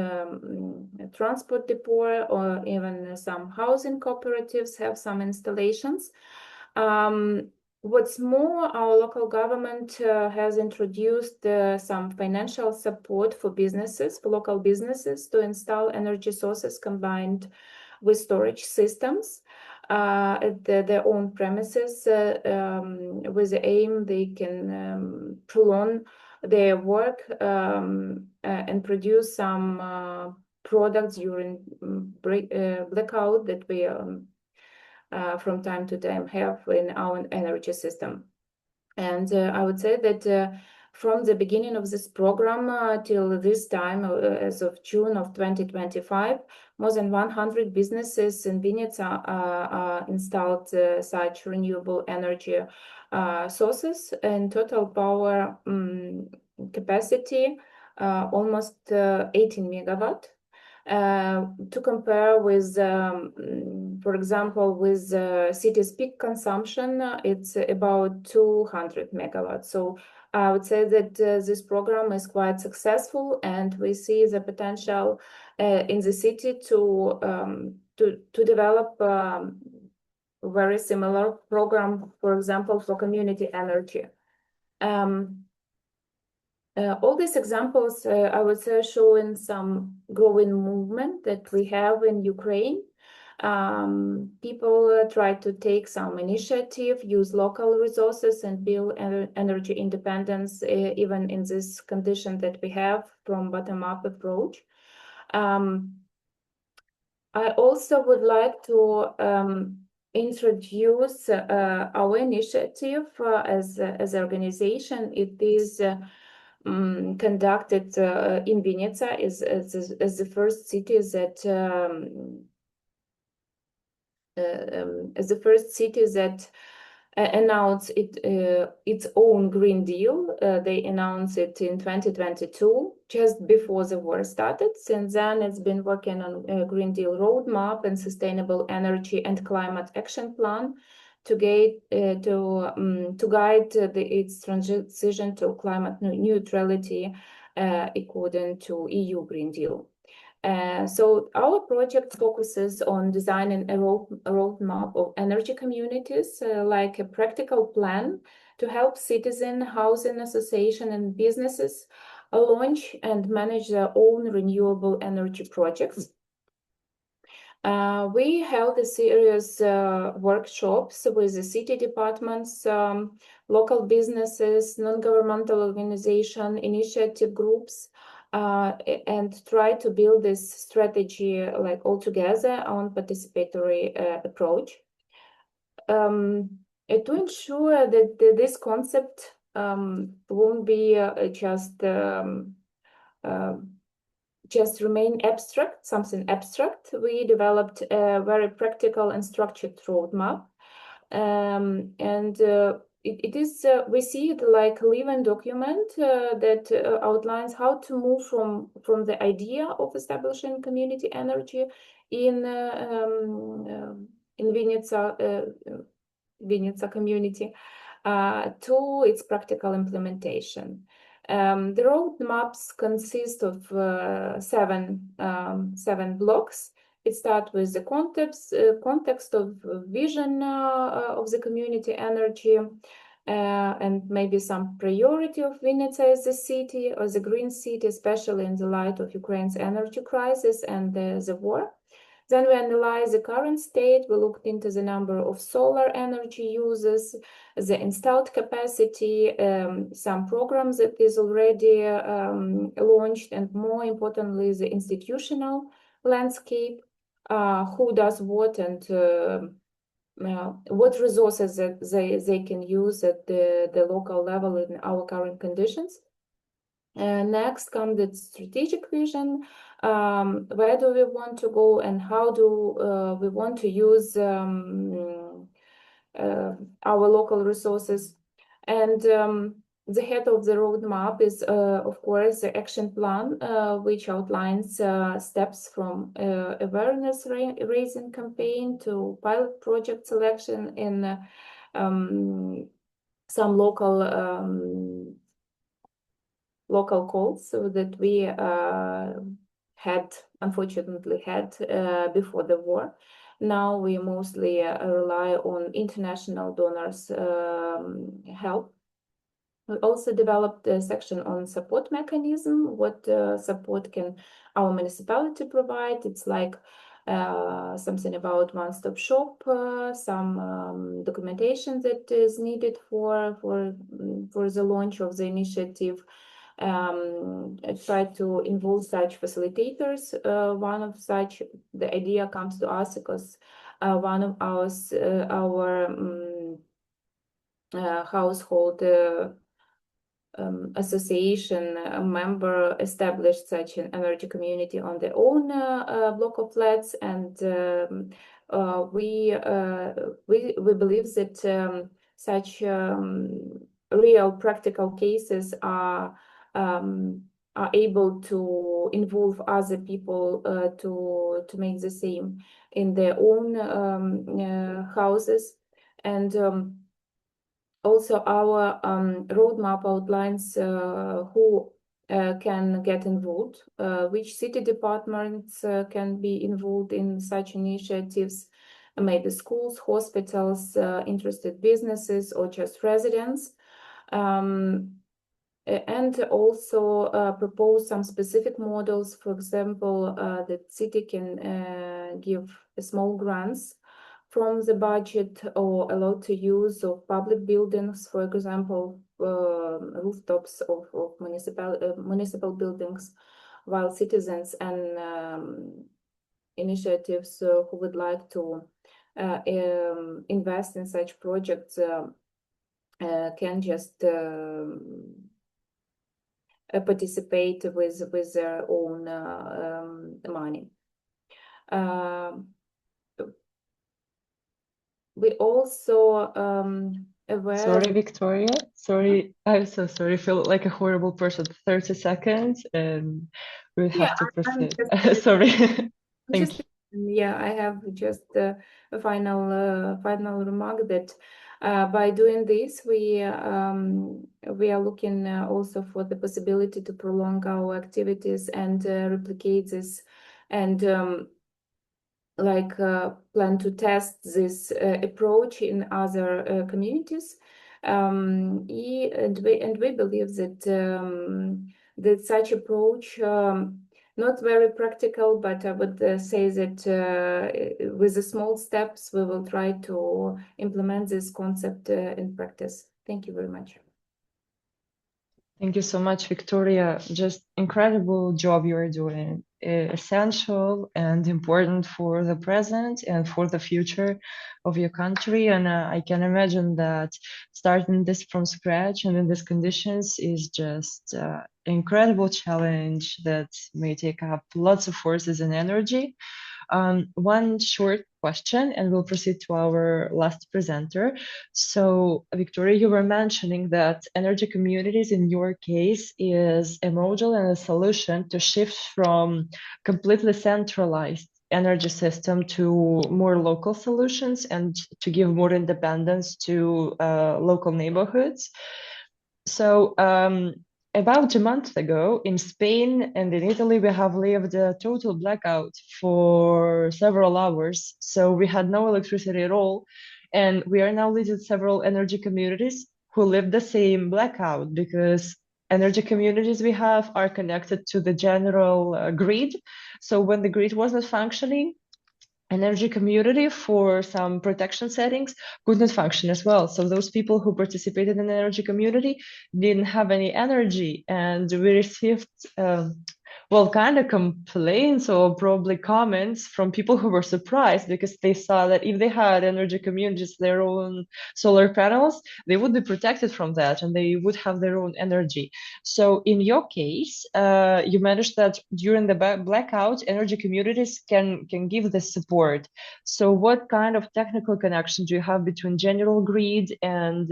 transport depot, or even some housing cooperatives have some installations. What's more, our local government has introduced some financial support for businesses, for local businesses, to install energy sources combined with storage systems at their own premises, with the aim they can prolong their work and produce some products during blackout that we from time to time have in our energy system. And I would say that from the beginning of this program till this time, as of June of 2025, more than 100 businesses in Vinnytsia installed such renewable energy sources, and total power capacity almost 18 megawatt. To compare with, for example, with city's peak consumption, it's about 200 megawatts. So I would say that this program is quite successful, and we see the potential in the city to develop very similar program, for example, for community energy. All these examples, I would say, showing some growing movement that we have in Ukraine. People try to take some initiative, use local resources, and build energy independence, even in this condition that we have from bottom-up approach. I also would like to introduce our initiative as an organization. It is conducted in Vinnytsia as the first city that announced its own Green Deal. They announced it in 2022, just before the war started. Since then, it's been working on a Green Deal roadmap and sustainable energy and climate action plan to guide its transition to climate neutrality according to EU Green Deal. So our project focuses on designing a roadmap of energy communities, like a practical plan to help citizen, housing association, and businesses launch and manage their own renewable energy projects. We held a series workshops with the city departments, local businesses, non-governmental organization, initiative groups, and try to build this strategy like all together on participatory approach. To ensure that this concept won't be just remain abstract, something abstract, we developed a very practical and structured roadmap. It is, we see it like a living document that outlines how to move from the idea of establishing community energy in Vinnytsia community to its practical implementation. The roadmaps consist of seven blocks. It starts with the context of vision of the community energy, and maybe some priority of Vinnytsia as a city or the green city, especially in the light of Ukraine's energy crisis and the war. Then we analyzed the current state. We looked into the number of solar energy users, the installed capacity, some programs that is already launched, and more importantly, the institutional landscape, who does what, and what resources that they can use at the local level in our current conditions. Next comes the strategic vision. Where do we want to go, and how do we want to use our local resources? And the head of the roadmap is, of course, the action plan, which outlines steps from awareness raising campaign to pilot project selection in some local calls so that we unfortunately had before the war. Now we mostly rely on international donors' help. We also developed a section on support mechanism. What support can our municipality provide? It's like something about one-stop shop, some documentation that is needed for the launch of the initiative. Try to involve such facilitators. One of such, the idea comes to us because one of our household association member established such an energy community on their own block of flats, and we believe that such real practical cases are able to involve other people to make the same in their own houses. And also our roadmap outlines who can get involved, which city departments can be involved in such initiatives, maybe schools, hospitals, interested businesses, or just residents. And also propose some specific models. For example, the city can give small grants from the budget or allowed to use of public buildings, for example, rooftops of municipal buildings, while citizens and initiatives who would like to invest in such projects can just participate with their own money. We also aware. Sorry, Viktoriia. Sorry, I'm so sorry. I feel like a horrible person. 30 seconds, and we have to proceed. Sorry. Thank you. Yeah, I have just a final remark that by doing this, we are looking also for the possibility to prolong our activities and replicate this, and plan to test this approach in other communities. And we believe that such approach, not very practical, but I would say that with the small steps, we will try to implement this concept in practice. Thank you very much. Thank you so much, Viktoriia. Just incredible job you are doing. Essential and important for the present and for the future of your country. And I can imagine that starting this from scratch and in these conditions is just an incredible challenge that may take up lots of forces and energy. One short question, and we'll proceed to our last presenter. So, Viktoriia, you were mentioning that energy communities, in your case, is a model and a solution to shift from completely centralized energy system to more local solutions and to give more independence to local neighborhoods. So, about a month ago, in Spain and in Italy, we have lived a total blackout for several hours. So we had no electricity at all. And we are now leading several energy communities who live the same blackout, because energy communities we have are connected to the general grid. So when the grid wasn't functioning, energy community for some protection settings could not function as well. So those people who participated in the energy community didn't have any energy, and we received kind of complaints or probably comments from people who were surprised, because they saw that if they had energy communities, their own solar panels, they would be protected from that and they would have their own energy. So in your case, you managed that during the blackout, energy communities can give the support. So what kind of technical connection do you have between general grid and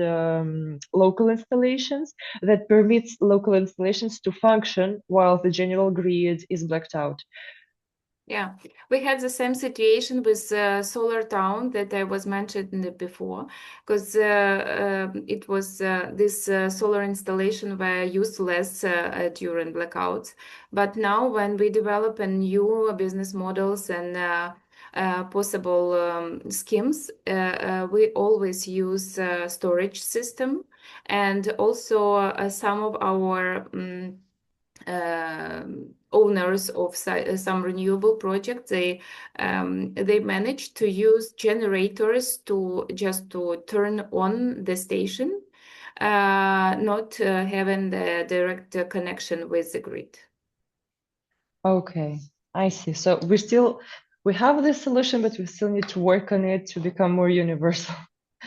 local installations that permits local installations to function while the general grid is blacked out? Yeah, we had the same situation with Solar Town that I was mentioned before, because it was this solar installation were used less during blackouts. But now when we develop a new business models and possible schemes, we always use storage system, and also some of our owners of some renewable projects, they managed to use generators to turn on the station, not having the direct connection with the grid. Okay, I see. So we have this solution, but we still need to work on it to become more universal.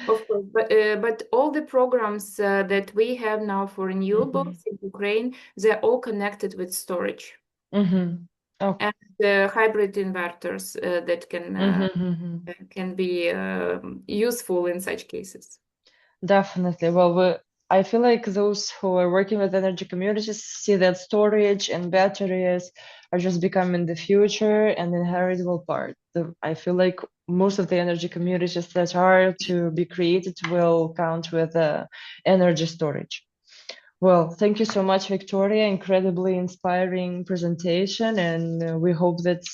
Of course, but all the programs that we have now for renewables in Ukraine, they're all connected with storage. Okay. And the hybrid inverters that can be useful in such cases. Definitely. Well, I feel like those who are working with energy communities see that storage and batteries are just becoming the future and inheritable part. I feel like most of the energy communities that are to be created will count with energy storage. Well, thank you so much, Viktoriia. Incredibly inspiring presentation, and we hope that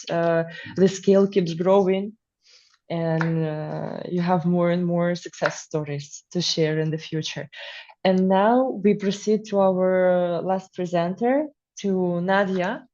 the scale keeps growing and you have more and more success stories to share in the future. And now we proceed to our last presenter, to Nadia,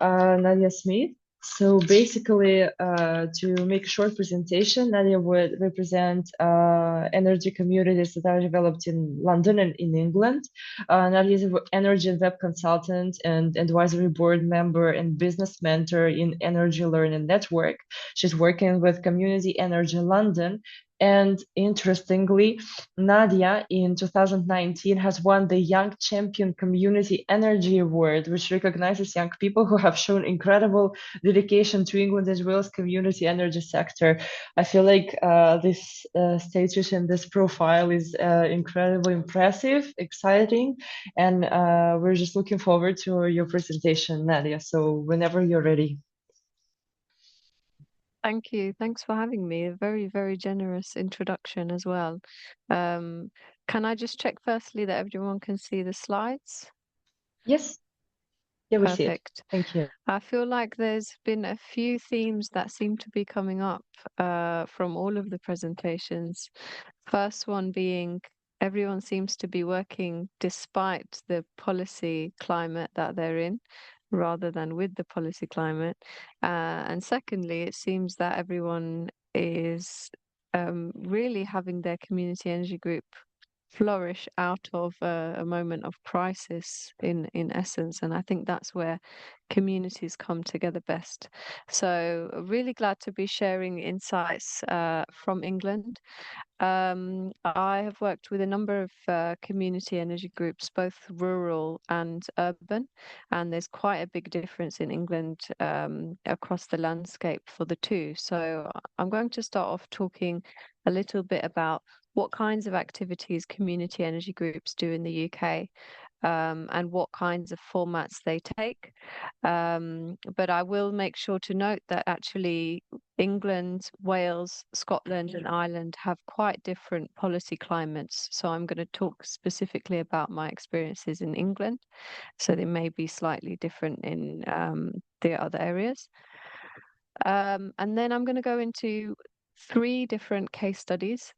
Nadia Smith. So basically, to make a short presentation, Nadia would represent energy communities that are developed in London and in England. Nadia is an energy and web consultant and advisory board member and business mentor in Energy Learning Network. She's working with Community Energy London. And interestingly, Nadia in 2019 has won the Young Champion Community Energy Award, which recognizes young people who have shown incredible dedication to England as well as community energy sector. I feel like this status and this profile is incredibly impressive, exciting, and we're just looking forward to your presentation, Nadia. So whenever you're ready. Thank you. Thanks for having me. A very, very generous introduction as well. Can I just check firstly that everyone can see the slides? Yes. Yeah, we see it. Perfect. Thank you. I feel like there's been a few themes that seem to be coming up from all of the presentations. First one being everyone seems to be working despite the policy climate that they're in, rather than with the policy climate. And secondly, it seems that everyone is really having their community energy group flourish out of a moment of crisis in essence, and I think that's where communities come together best. So really glad to be sharing insights from England. I have worked with a number of community energy groups, both rural and urban, and there's quite a big difference in England across the landscape for the two. So I'm going to start off talking a little bit about what kinds of activities community energy groups do in the UK, and what kinds of formats they take. But I will make sure to note that actually England, Wales, Scotland and Ireland have quite different policy climates. So I'm going to talk specifically about my experiences in England. So they may be slightly different in the other areas. And then I'm going to go into 3 different case studies.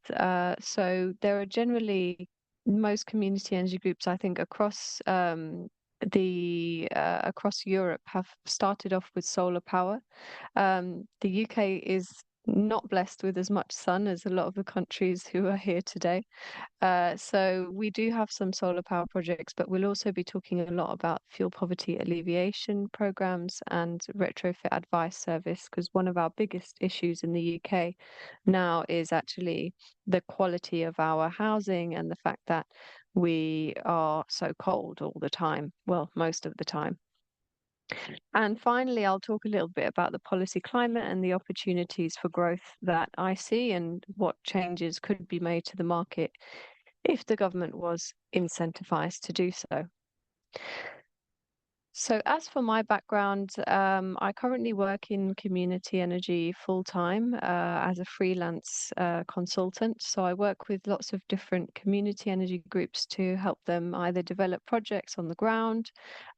So there are generally most community energy groups, I think, across across Europe have started off with solar power. The UK is not blessed with as much sun as a lot of the countries who are here today. So we do have some solar power projects, but we'll also be talking a lot about fuel poverty alleviation programs and retrofit advice service, because one of our biggest issues in the UK now is actually the quality of our housing and the fact that we are so cold all the time, well, most of the time. And finally, I'll talk a little bit about the policy climate and the opportunities for growth that I see and what changes could be made to the market if the government was incentivized to do so. So as for my background, I currently work in community energy full-time as a freelance consultant. So I work with lots of different community energy groups to help them either develop projects on the ground,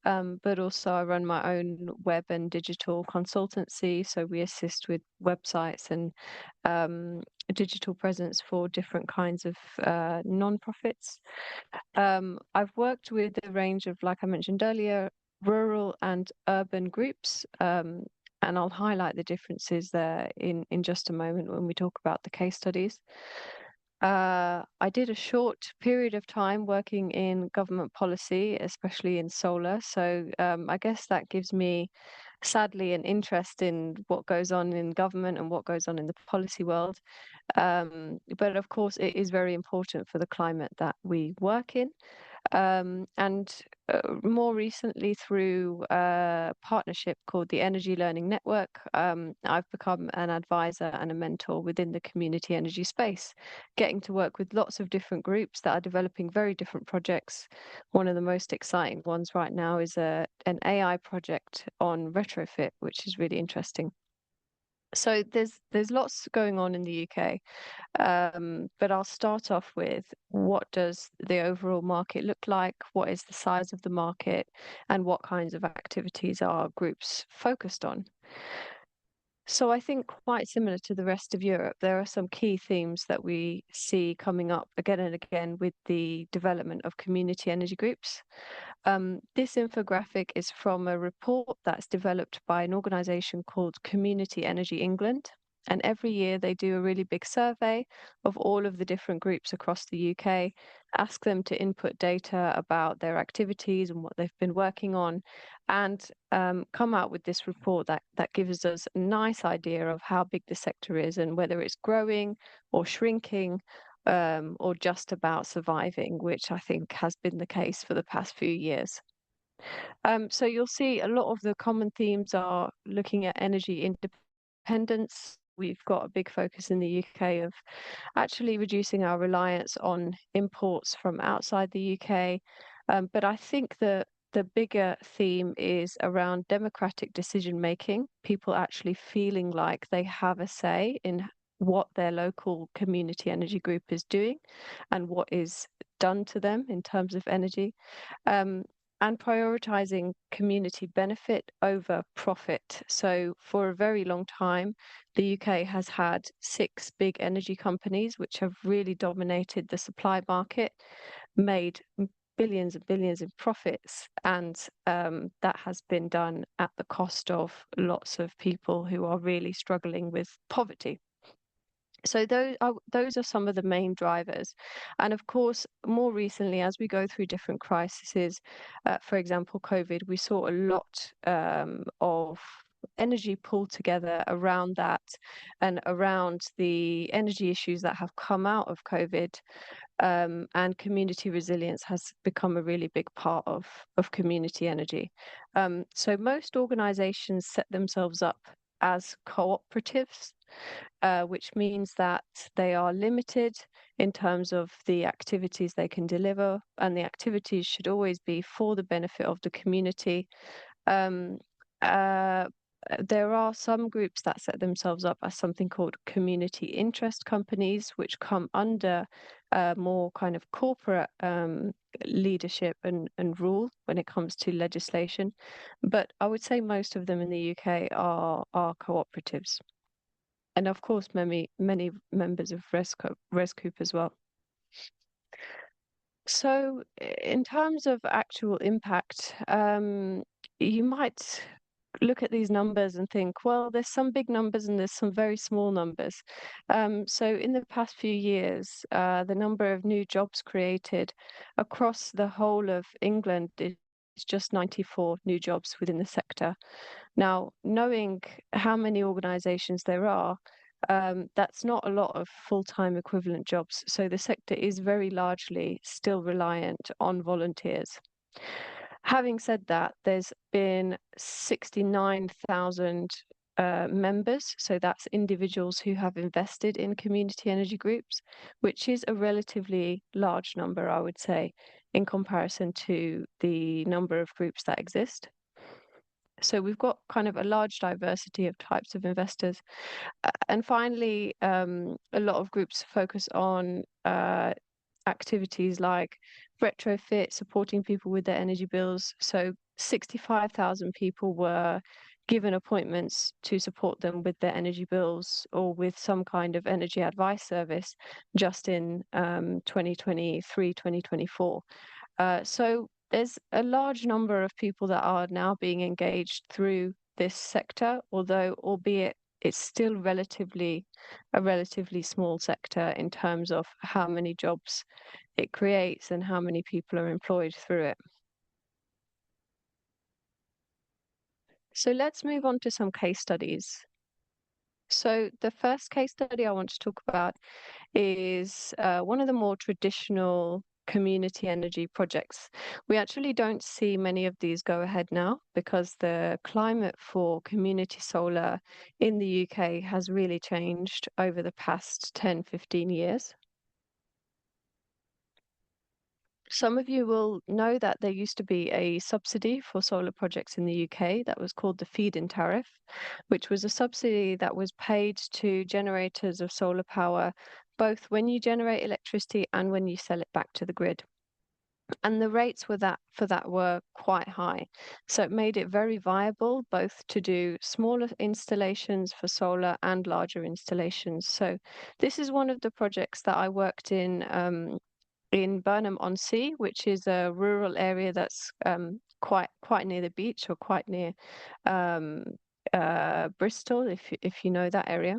but also I run my own web and digital consultancy. So we assist with websites and digital presence for different kinds of non-profits. I've worked with a range of, like I mentioned earlier, rural and urban groups, and I'll highlight the differences there in just a moment when we talk about the case studies. I did a short period of time working in government policy, especially in solar. So I guess that gives me, sadly, an interest in what goes on in government and what goes on in the policy world. But of course, it is very important for the climate that we work in. And more recently, through a partnership called the Energy Learning Network, I've become an advisor and a mentor within the community energy space, getting to work with lots of different groups that are developing very different projects. One of the most exciting ones right now is an AI project on retrofit, which is really interesting. So there's lots going on in the UK, but I'll start off with what does the overall market look like, what is the size of the market, and what kinds of activities are groups focused on. So I think quite similar to the rest of Europe, there are some key themes that we see coming up again and again with the development of community energy groups. This infographic is from a report that's developed by an organisation called Community Energy England. And every year they do a really big survey of all of the different groups across the UK, ask them to input data about their activities and what they've been working on, and come out with this report that gives us a nice idea of how big the sector is and whether it's growing or shrinking, or just about surviving, which I think has been the case for the past few years. So you'll see a lot of the common themes are looking at energy independence. We've got a big focus in the UK of actually reducing our reliance on imports from outside the UK. But I think the bigger theme is around democratic decision making, people actually feeling like they have a say in what their local community energy group is doing and what is done to them in terms of energy, and prioritizing community benefit over profit. So for a very long time, the UK has had 6 big energy companies which have really dominated the supply market, made billions and billions in profits, and that has been done at the cost of lots of people who are really struggling with poverty. So those are some of the main drivers. And of course, more recently, as we go through different crises, for example, COVID, we saw a lot of energy pulled together around that and around the energy issues that have come out of COVID. And community resilience has become a really big part of community energy. So most organizations set themselves up as cooperatives, which means that they are limited in terms of the activities they can deliver, and the activities should always be for the benefit of the community. There are some groups that set themselves up as something called community interest companies, which come under more kind of corporate leadership and rule when it comes to legislation. But I would say most of them in the UK are cooperatives. And of course, many members of ResCoop as well. So in terms of actual impact, you might look at these numbers and think, well, there's some big numbers and there's some very small numbers. So in the past few years, the number of new jobs created across the whole of England is just 94 new jobs within the sector. Now, knowing how many organisations there are, that's not a lot of full-time equivalent jobs. So the sector is very largely still reliant on volunteers. Having said that, there's been 69,000 members. So that's individuals who have invested in community energy groups, which is a relatively large number, I would say, in comparison to the number of groups that exist. So we've got kind of a large diversity of types of investors. And finally, a lot of groups focus on activities like retrofit, supporting people with their energy bills. So 65,000 people were given appointments to support them with their energy bills or with some kind of energy advice service just in 2023, 2024. So there's a large number of people that are now being engaged through this sector, although albeit it's still a relatively small sector in terms of how many jobs it creates and how many people are employed through it. So let's move on to some case studies. So the first case study I want to talk about is one of the more traditional community energy projects. We actually don't see many of these go ahead now because the climate for community solar in the UK has really changed over the past 10, 15 years. Some of you will know that there used to be a subsidy for solar projects in the UK that was called the feed-in tariff, which was a subsidy that was paid to generators of solar power, both when you generate electricity and when you sell it back to the grid. And the rates for that were quite high. So it made it very viable both to do smaller installations for solar and larger installations. So this is one of the projects that I worked in Burnham-on-Sea, which is a rural area that's quite near the beach or quite near Bristol, if you know that area.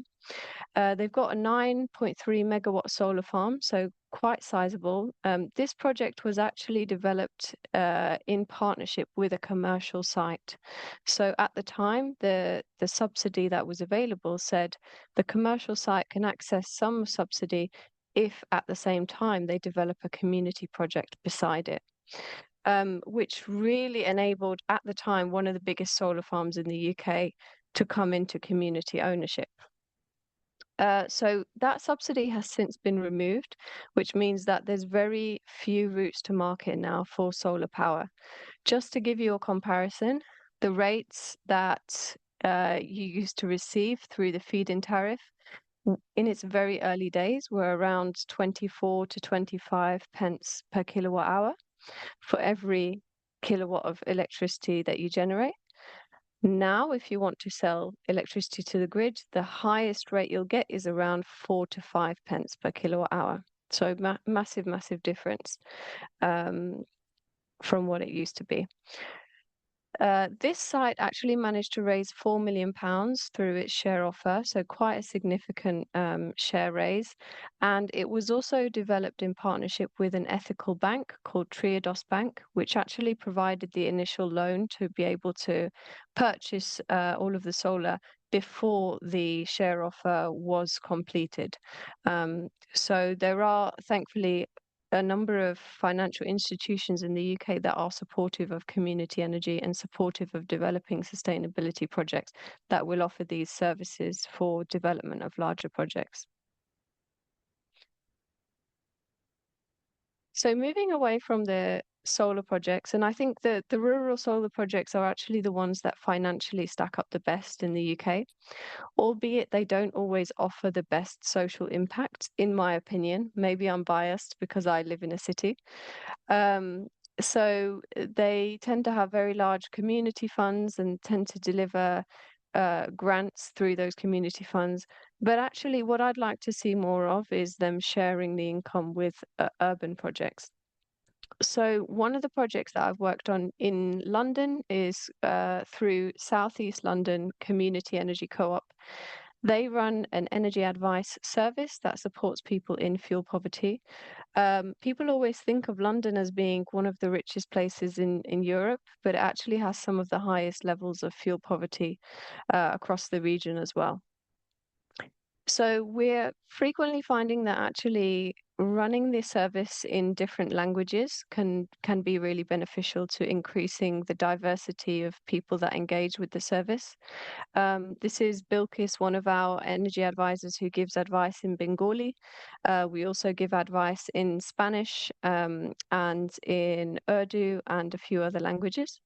They've got a 9.3 megawatt solar farm, so quite sizable. This project was actually developed in partnership with a commercial site. So at the time, the subsidy that was available said the commercial site can access some subsidy if at the same time they develop a community project beside it, which really enabled at the time one of the biggest solar farms in the UK to come into community ownership. So that subsidy has since been removed, which means that there's very few routes to market now for solar power. Just to give you a comparison, the rates that you used to receive through the feed-in tariff in its very early days were around 24 to 25 pence per kilowatt hour for every kilowatt of electricity that you generate. Now, if you want to sell electricity to the grid, the highest rate you'll get is around 4 to 5 pence per kilowatt hour. So massive difference from what it used to be. This site actually managed to raise £4 million through its share offer, so quite a significant share raise. And it was also developed in partnership with an ethical bank called Triodos Bank, which actually provided the initial loan to be able to purchase all of the solar before the share offer was completed. So there are, thankfully, a number of financial institutions in the UK that are supportive of community energy and supportive of developing sustainability projects that will offer these services for development of larger projects. So moving away from the solar projects, and I think that the rural solar projects are actually the ones that financially stack up the best in the UK, albeit they don't always offer the best social impact, in my opinion. Maybe I'm biased because I live in a city. So they tend to have very large community funds and tend to deliver grants through those community funds. But actually, what I'd like to see more of is them sharing the income with urban projects. So one of the projects that I've worked on in London is through Southeast London Community Energy Co-op. They run an energy advice service that supports people in fuel poverty. People always think of London as being one of the richest places in Europe, but it actually has some of the highest levels of fuel poverty across the region as well. So we're frequently finding that actually running this service in different languages can be really beneficial to increasing the diversity of people that engage with the service. This is Bilkis, one of our energy advisors, who gives advice in Bengali. We also give advice in Spanish and in Urdu and a few other languages.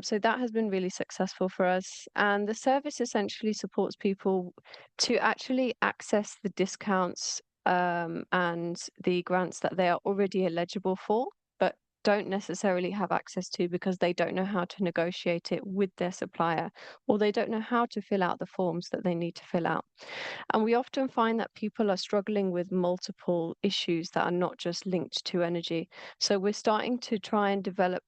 So that has been really successful for us. And the service essentially supports people to actually access the discounts and the grants that they are already eligible for, but don't necessarily have access to because they don't know how to negotiate it with their supplier, or they don't know how to fill out the forms that they need to fill out. And we often find that people are struggling with multiple issues that are not just linked to energy. So we're starting to try and develop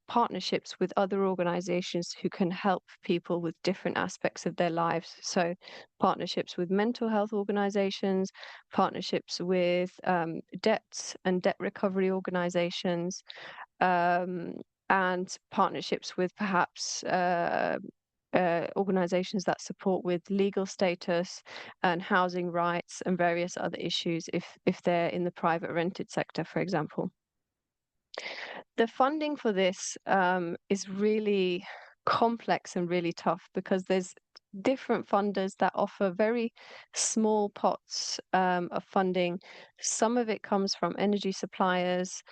partnerships with other organizations who can help people with different aspects of their lives. So partnerships with mental health organizations, partnerships with debts and debt recovery organizations, and partnerships with perhaps organizations that support with legal status and housing rights and various other issues if they're in the private rented sector, for example. The funding for this is really complex and really tough because there's different funders that offer very small pots of funding. Some of it comes from energy suppliers,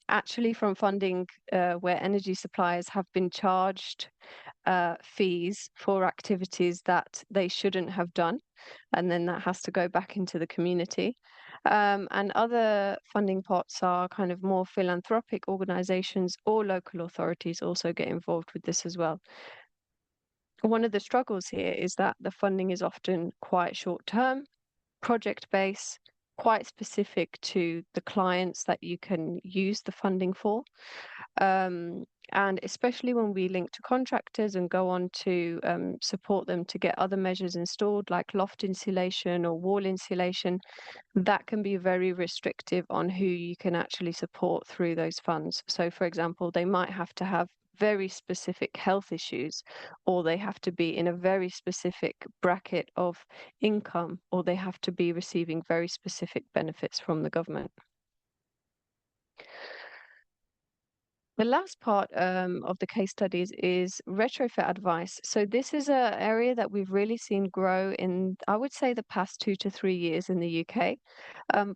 actually from funding where energy suppliers have been charged fees for activities that they shouldn't have done, and then that has to go back into the community. And other funding pots are kind of more philanthropic organizations, or local authorities also get involved with this as well. One of the struggles here is that the funding is often quite short term, project based, quite specific to the clients that you can use the funding for. And especially when we link to contractors and go on to support them to get other measures installed, like loft insulation or wall insulation, that can be very restrictive on who you can actually support through those funds. So, for example, they might have to have very specific health issues, or they have to be in a very specific bracket of income, or they have to be receiving very specific benefits from the government. The last part of the case studies is retrofit advice. So this is an area that we've really seen grow in, I would say, the past 2 to 3 years in the UK,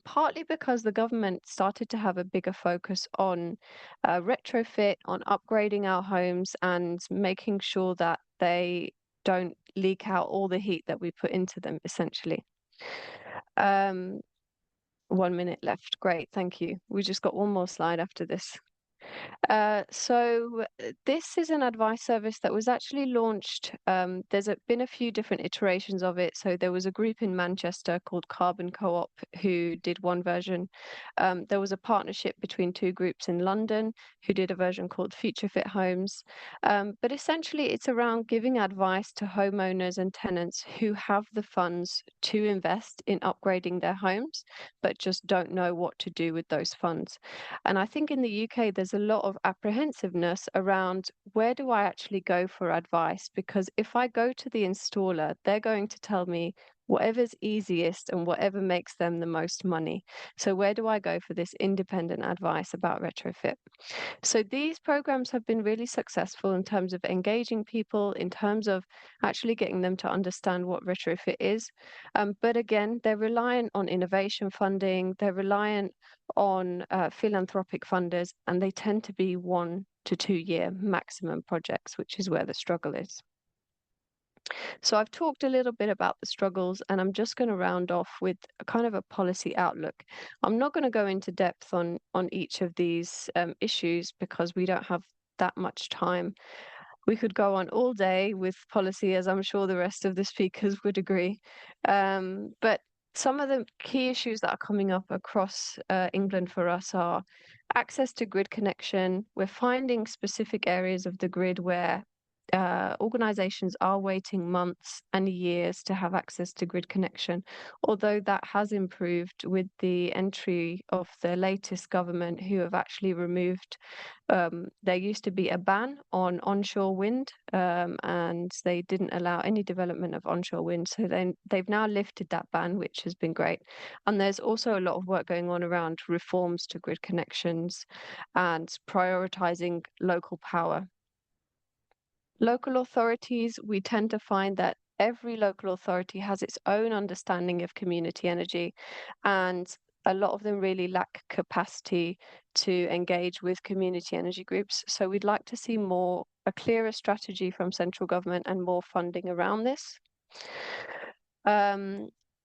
partly because the government started to have a bigger focus on retrofit, on upgrading our homes and making sure that they don't leak out all the heat that we put into them, essentially. 1 minute left. Great, thank you. We just got one more slide after this. So this is an advice service that was actually launched. There's been a few different iterations of it. So there was a group in Manchester called Carbon Co-op who did one version. There was a partnership between 2 groups in London who did a version called Future Fit Homes. But essentially it's around giving advice to homeowners and tenants who have the funds to invest in upgrading their homes, but just don't know what to do with those funds. And I think in the UK, there's a lot of apprehensiveness around where do I actually go for advice? Because if I go to the installer, they're going to tell me whatever's easiest and whatever makes them the most money. So where do I go for this independent advice about retrofit? So these programs have been really successful in terms of engaging people, in terms of actually getting them to understand what retrofit is. But again, they're reliant on innovation funding, they're reliant on philanthropic funders, and they tend to be 1 to 2 year maximum projects, which is where the struggle is. So I've talked a little bit about the struggles, and I'm just going to round off with a kind of a policy outlook. I'm not going to go into depth on each of these issues because we don't have that much time. We could go on all day with policy, as I'm sure the rest of the speakers would agree. But some of the key issues that are coming up across England for us are access to grid connection. We're finding specific areas of the grid where organizations are waiting months and years to have access to grid connection, although that has improved with the entry of the latest government, who have actually removed, there used to be a ban on onshore wind, and they didn't allow any development of onshore wind, so they've now lifted that ban, which has been great. And there's also a lot of work going on around reforms to grid connections and prioritizing local power. Local authorities, we tend to find that every local authority has its own understanding of community energy, and a lot of them really lack capacity to engage with community energy groups. So we'd like to see a clearer strategy from central government and more funding around this.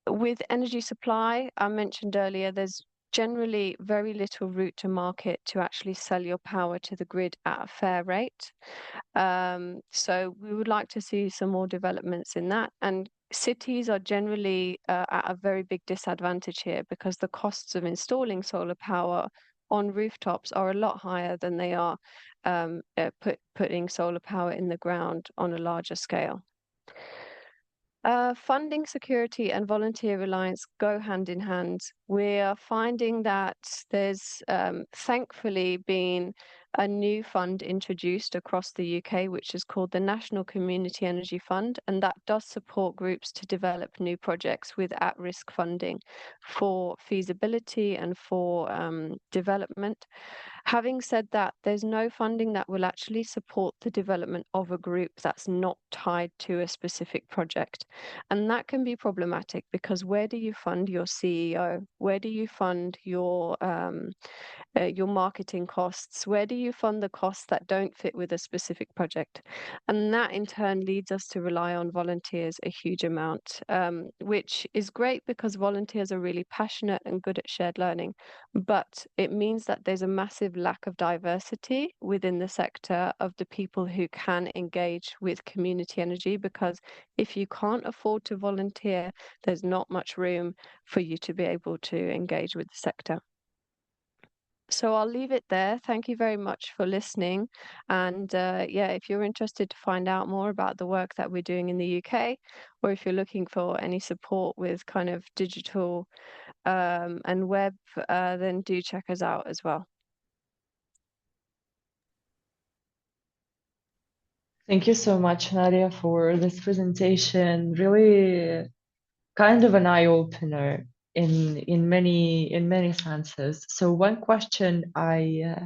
With energy supply, I mentioned earlier, there's generally very little route to market to actually sell your power to the grid at a fair rate. So we would like to see some more developments in that. And cities are generally at a very big disadvantage here, because the costs of installing solar power on rooftops are a lot higher than they are putting solar power in the ground on a larger scale. Funding security and volunteer reliance go hand in hand. We are finding that there's thankfully been a new fund introduced across the UK, which is called the National Community Energy Fund, and that does support groups to develop new projects with at-risk funding for feasibility and for development. Having said that, there's no funding that will actually support the development of a group that's not tied to a specific project. And that can be problematic, because where do you fund your CEO? Where do you fund your marketing costs? Where do you fund the costs that don't fit with a specific project? And that in turn leads us to rely on volunteers a huge amount, which is great because volunteers are really passionate and good at shared learning. But it means that there's a massive lack of diversity within the sector of the people who can engage with community energy, because if you can't afford to volunteer, there's not much room for you to be able to engage with the sector. So I'll leave it there. Thank you very much for listening. And if you're interested to find out more about the work that we're doing in the UK, or if you're looking for any support with kind of digital and web, then do check us out as well. Thank you so much, Nadia, for this presentation. Really kind of an eye-opener in many senses. So one question I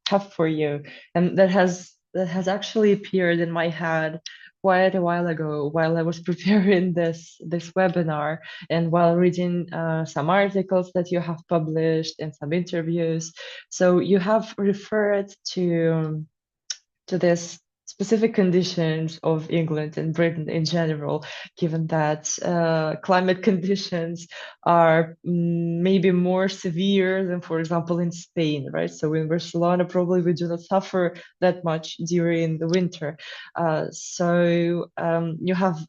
have for you, and that has actually appeared in my head quite a while ago while I was preparing this webinar, and while reading some articles that you have published and some interviews. So you have referred to this specific conditions of England and Britain in general, given that climate conditions are maybe more severe than, for example, in Spain, right? So in Barcelona, probably we do not suffer that much during the winter. So you have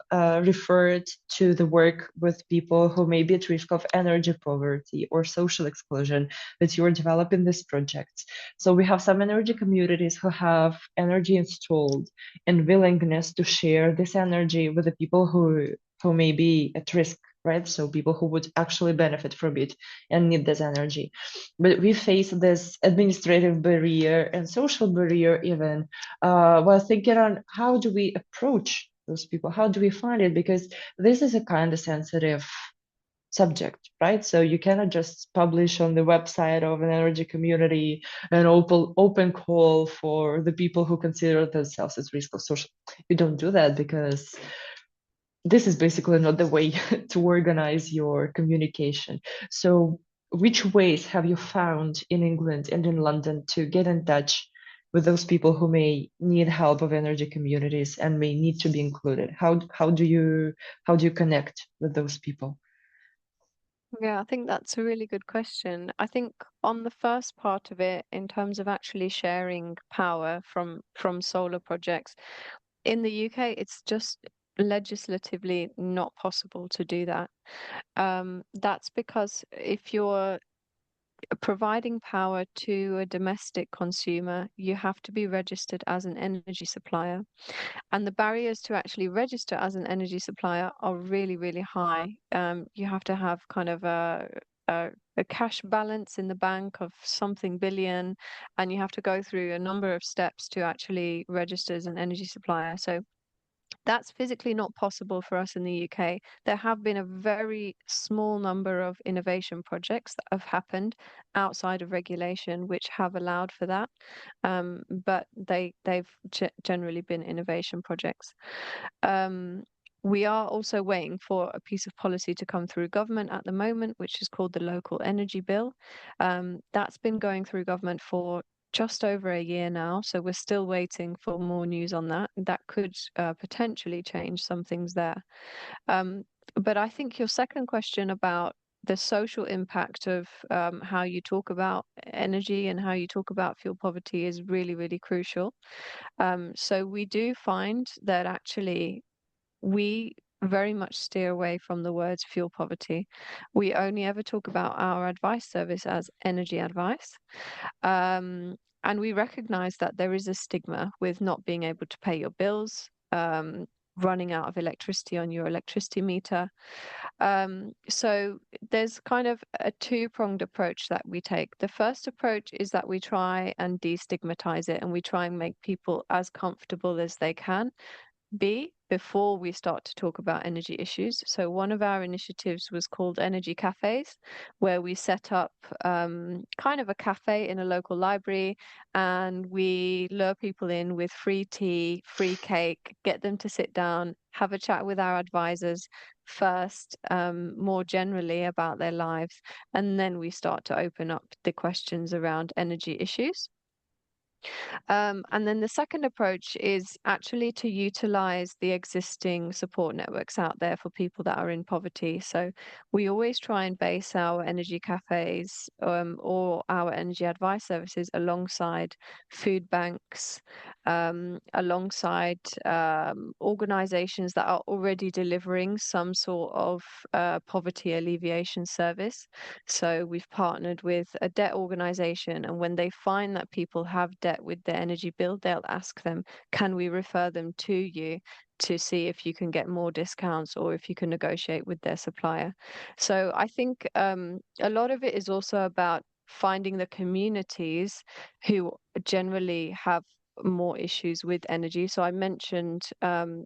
referred to the work with people who may be at risk of energy poverty or social exclusion that you are developing this project. So we have some energy communities who have energy installed and willingness to share this energy with the people who may be at risk, right? So people who would actually benefit from it and need this energy. But we face this administrative barrier and social barrier even while thinking on how do we approach those people? How do we find it? Because this is a kind of sensitive subject, right? So you cannot just publish on the website of an energy community an open call for the people who consider themselves at risk of social. You don't do that, because this is basically not the way to organize your communication. So which ways have you found in England and in London to get in touch with those people who may need help of energy communities and may need to be included? How do you connect with those people? Yeah, I think that's a really good question. I think on the first part of it, in terms of actually sharing power from solar projects, in the UK, it's just legislatively not possible to do that. That's because if you're providing power to a domestic consumer, you have to be registered as an energy supplier. And the barriers to actually register as an energy supplier are really, really high. You have to have kind of a cash balance in the bank of something billion, and you have to go through a number of steps to actually register as an energy supplier. So that's physically not possible for us in the UK. There have been a very small number of innovation projects that have happened outside of regulation, which have allowed for that. But they've generally been innovation projects. We are also waiting for a piece of policy to come through government at the moment, which is called the Local Energy Bill. That's been going through government for just over a year now, so we're still waiting for more news on that. That could potentially change some things there. But I think your second question about the social impact of how you talk about energy and how you talk about fuel poverty is really, really crucial. So we do find that actually we very much steer away from the words fuel poverty. We only ever talk about our advice service as energy advice. And we recognize that there is a stigma with not being able to pay your bills, running out of electricity on your electricity meter. So there's kind of a two-pronged approach that we take. The first approach is that we try and destigmatize it, and we try and make people as comfortable as they can be before we start to talk about energy issues. So one of our initiatives was called Energy Cafes, where we set up kind of a cafe in a local library, and we lure people in with free tea, free cake, get them to sit down, have a chat with our advisors first, more generally about their lives, and then we start to open up the questions around energy issues. And then the second approach is actually to utilize the existing support networks out there for people that are in poverty. So we always try and base our energy cafes or our energy advice services alongside food banks, alongside organizations that are already delivering some sort of poverty alleviation service. So we've partnered with a debt organization, and when they find that people have debt with their energy bill, they'll ask them, can we refer them to you to see if you can get more discounts or if you can negotiate with their supplier? So I think a lot of it is also about finding the communities who generally have more issues with energy. So I mentioned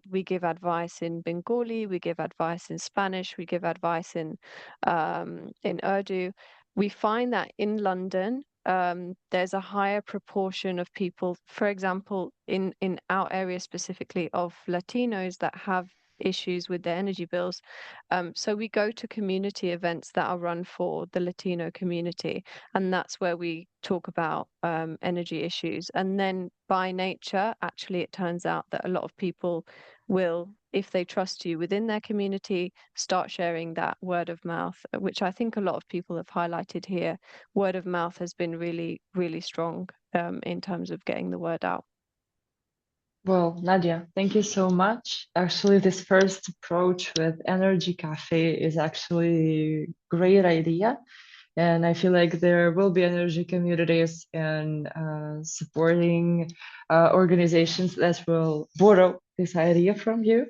we give advice in Bengali, we give advice in Spanish, we give advice in Urdu. We find that in London, there's a higher proportion of people, for example, in our area specifically, of Latinos that have issues with their energy bills. So we go to community events that are run for the Latino community, and that's where we talk about energy issues. And then by nature, actually, it turns out that a lot of people will, if they trust you within their community, start sharing that word of mouth, which I think a lot of people have highlighted here. Word of mouth has been really, really strong in terms of getting the word out. Well, Nadia, thank you so much. Actually, this first approach with Energy Cafe is actually a great idea. And I feel like there will be energy communities and supporting organizations that will borrow this idea from you.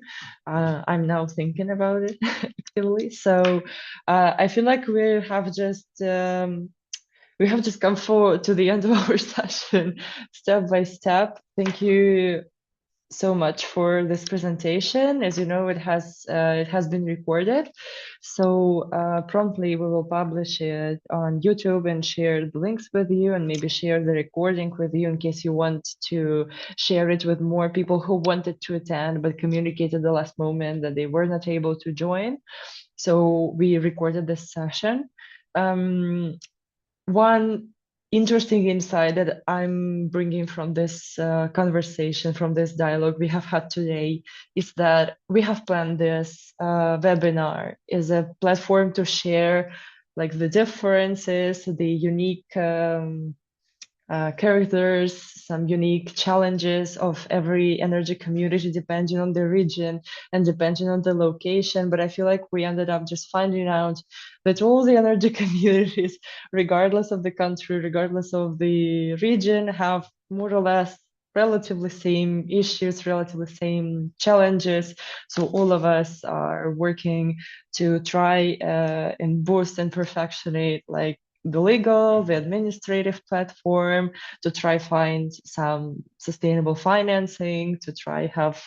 I'm now thinking about it actively. So I feel like we have just come to the end of our session, step by step. Thank you so much for this presentation. As you know, it has been recorded, so promptly we will publish it on YouTube and share the links with you, and maybe share the recording with you in case you want to share it with more people who wanted to attend but communicated at the last moment that they were not able to join. So we recorded this session. One interesting insight that I'm bringing from this conversation, from this dialogue we have had today, is that we have planned this webinar as a platform to share like the differences, the unique characters, some unique challenges of every energy community depending on the region and depending on the location. But I feel like we ended up just finding out that all the energy communities, regardless of the country, regardless of the region, have more or less relatively same issues, relatively same challenges. So all of us are working to try and boost and perfectionate like the legal, the administrative platform, to try find some sustainable financing, to try have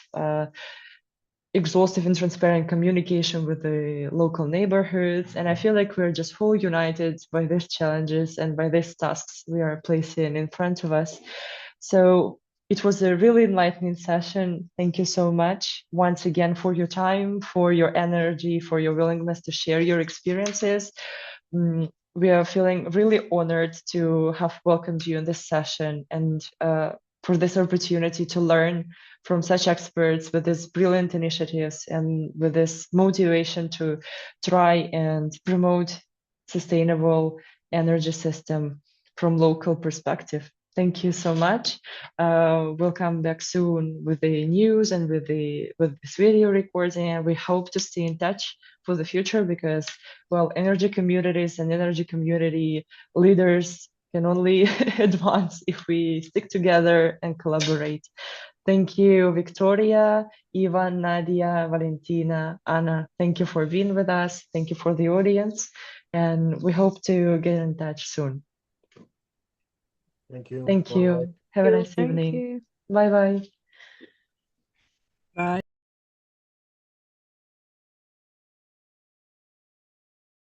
exhaustive and transparent communication with the local neighborhoods. And I feel like we're just whole united by these challenges and by these tasks we are placing in front of us. So it was a really enlightening session. Thank you so much once again for your time, for your energy, for your willingness to share your experiences. We are feeling really honored to have welcomed you in this session and for this opportunity to learn from such experts with these brilliant initiatives and with this motivation to try and promote sustainable energy system from local perspective. Thank you so much. We'll come back soon with the news and with this video recording, and we hope to stay in touch for the future because, well, energy communities and energy community leaders can only advance if we stick together and collaborate. Thank you, Viktoriia, Ivan, Nadia, Valentina, Anna. Thank you for being with us. Thank you for the audience, and we hope to get in touch soon. Thank you. Thank you. Have a nice evening. Thank you. Bye bye.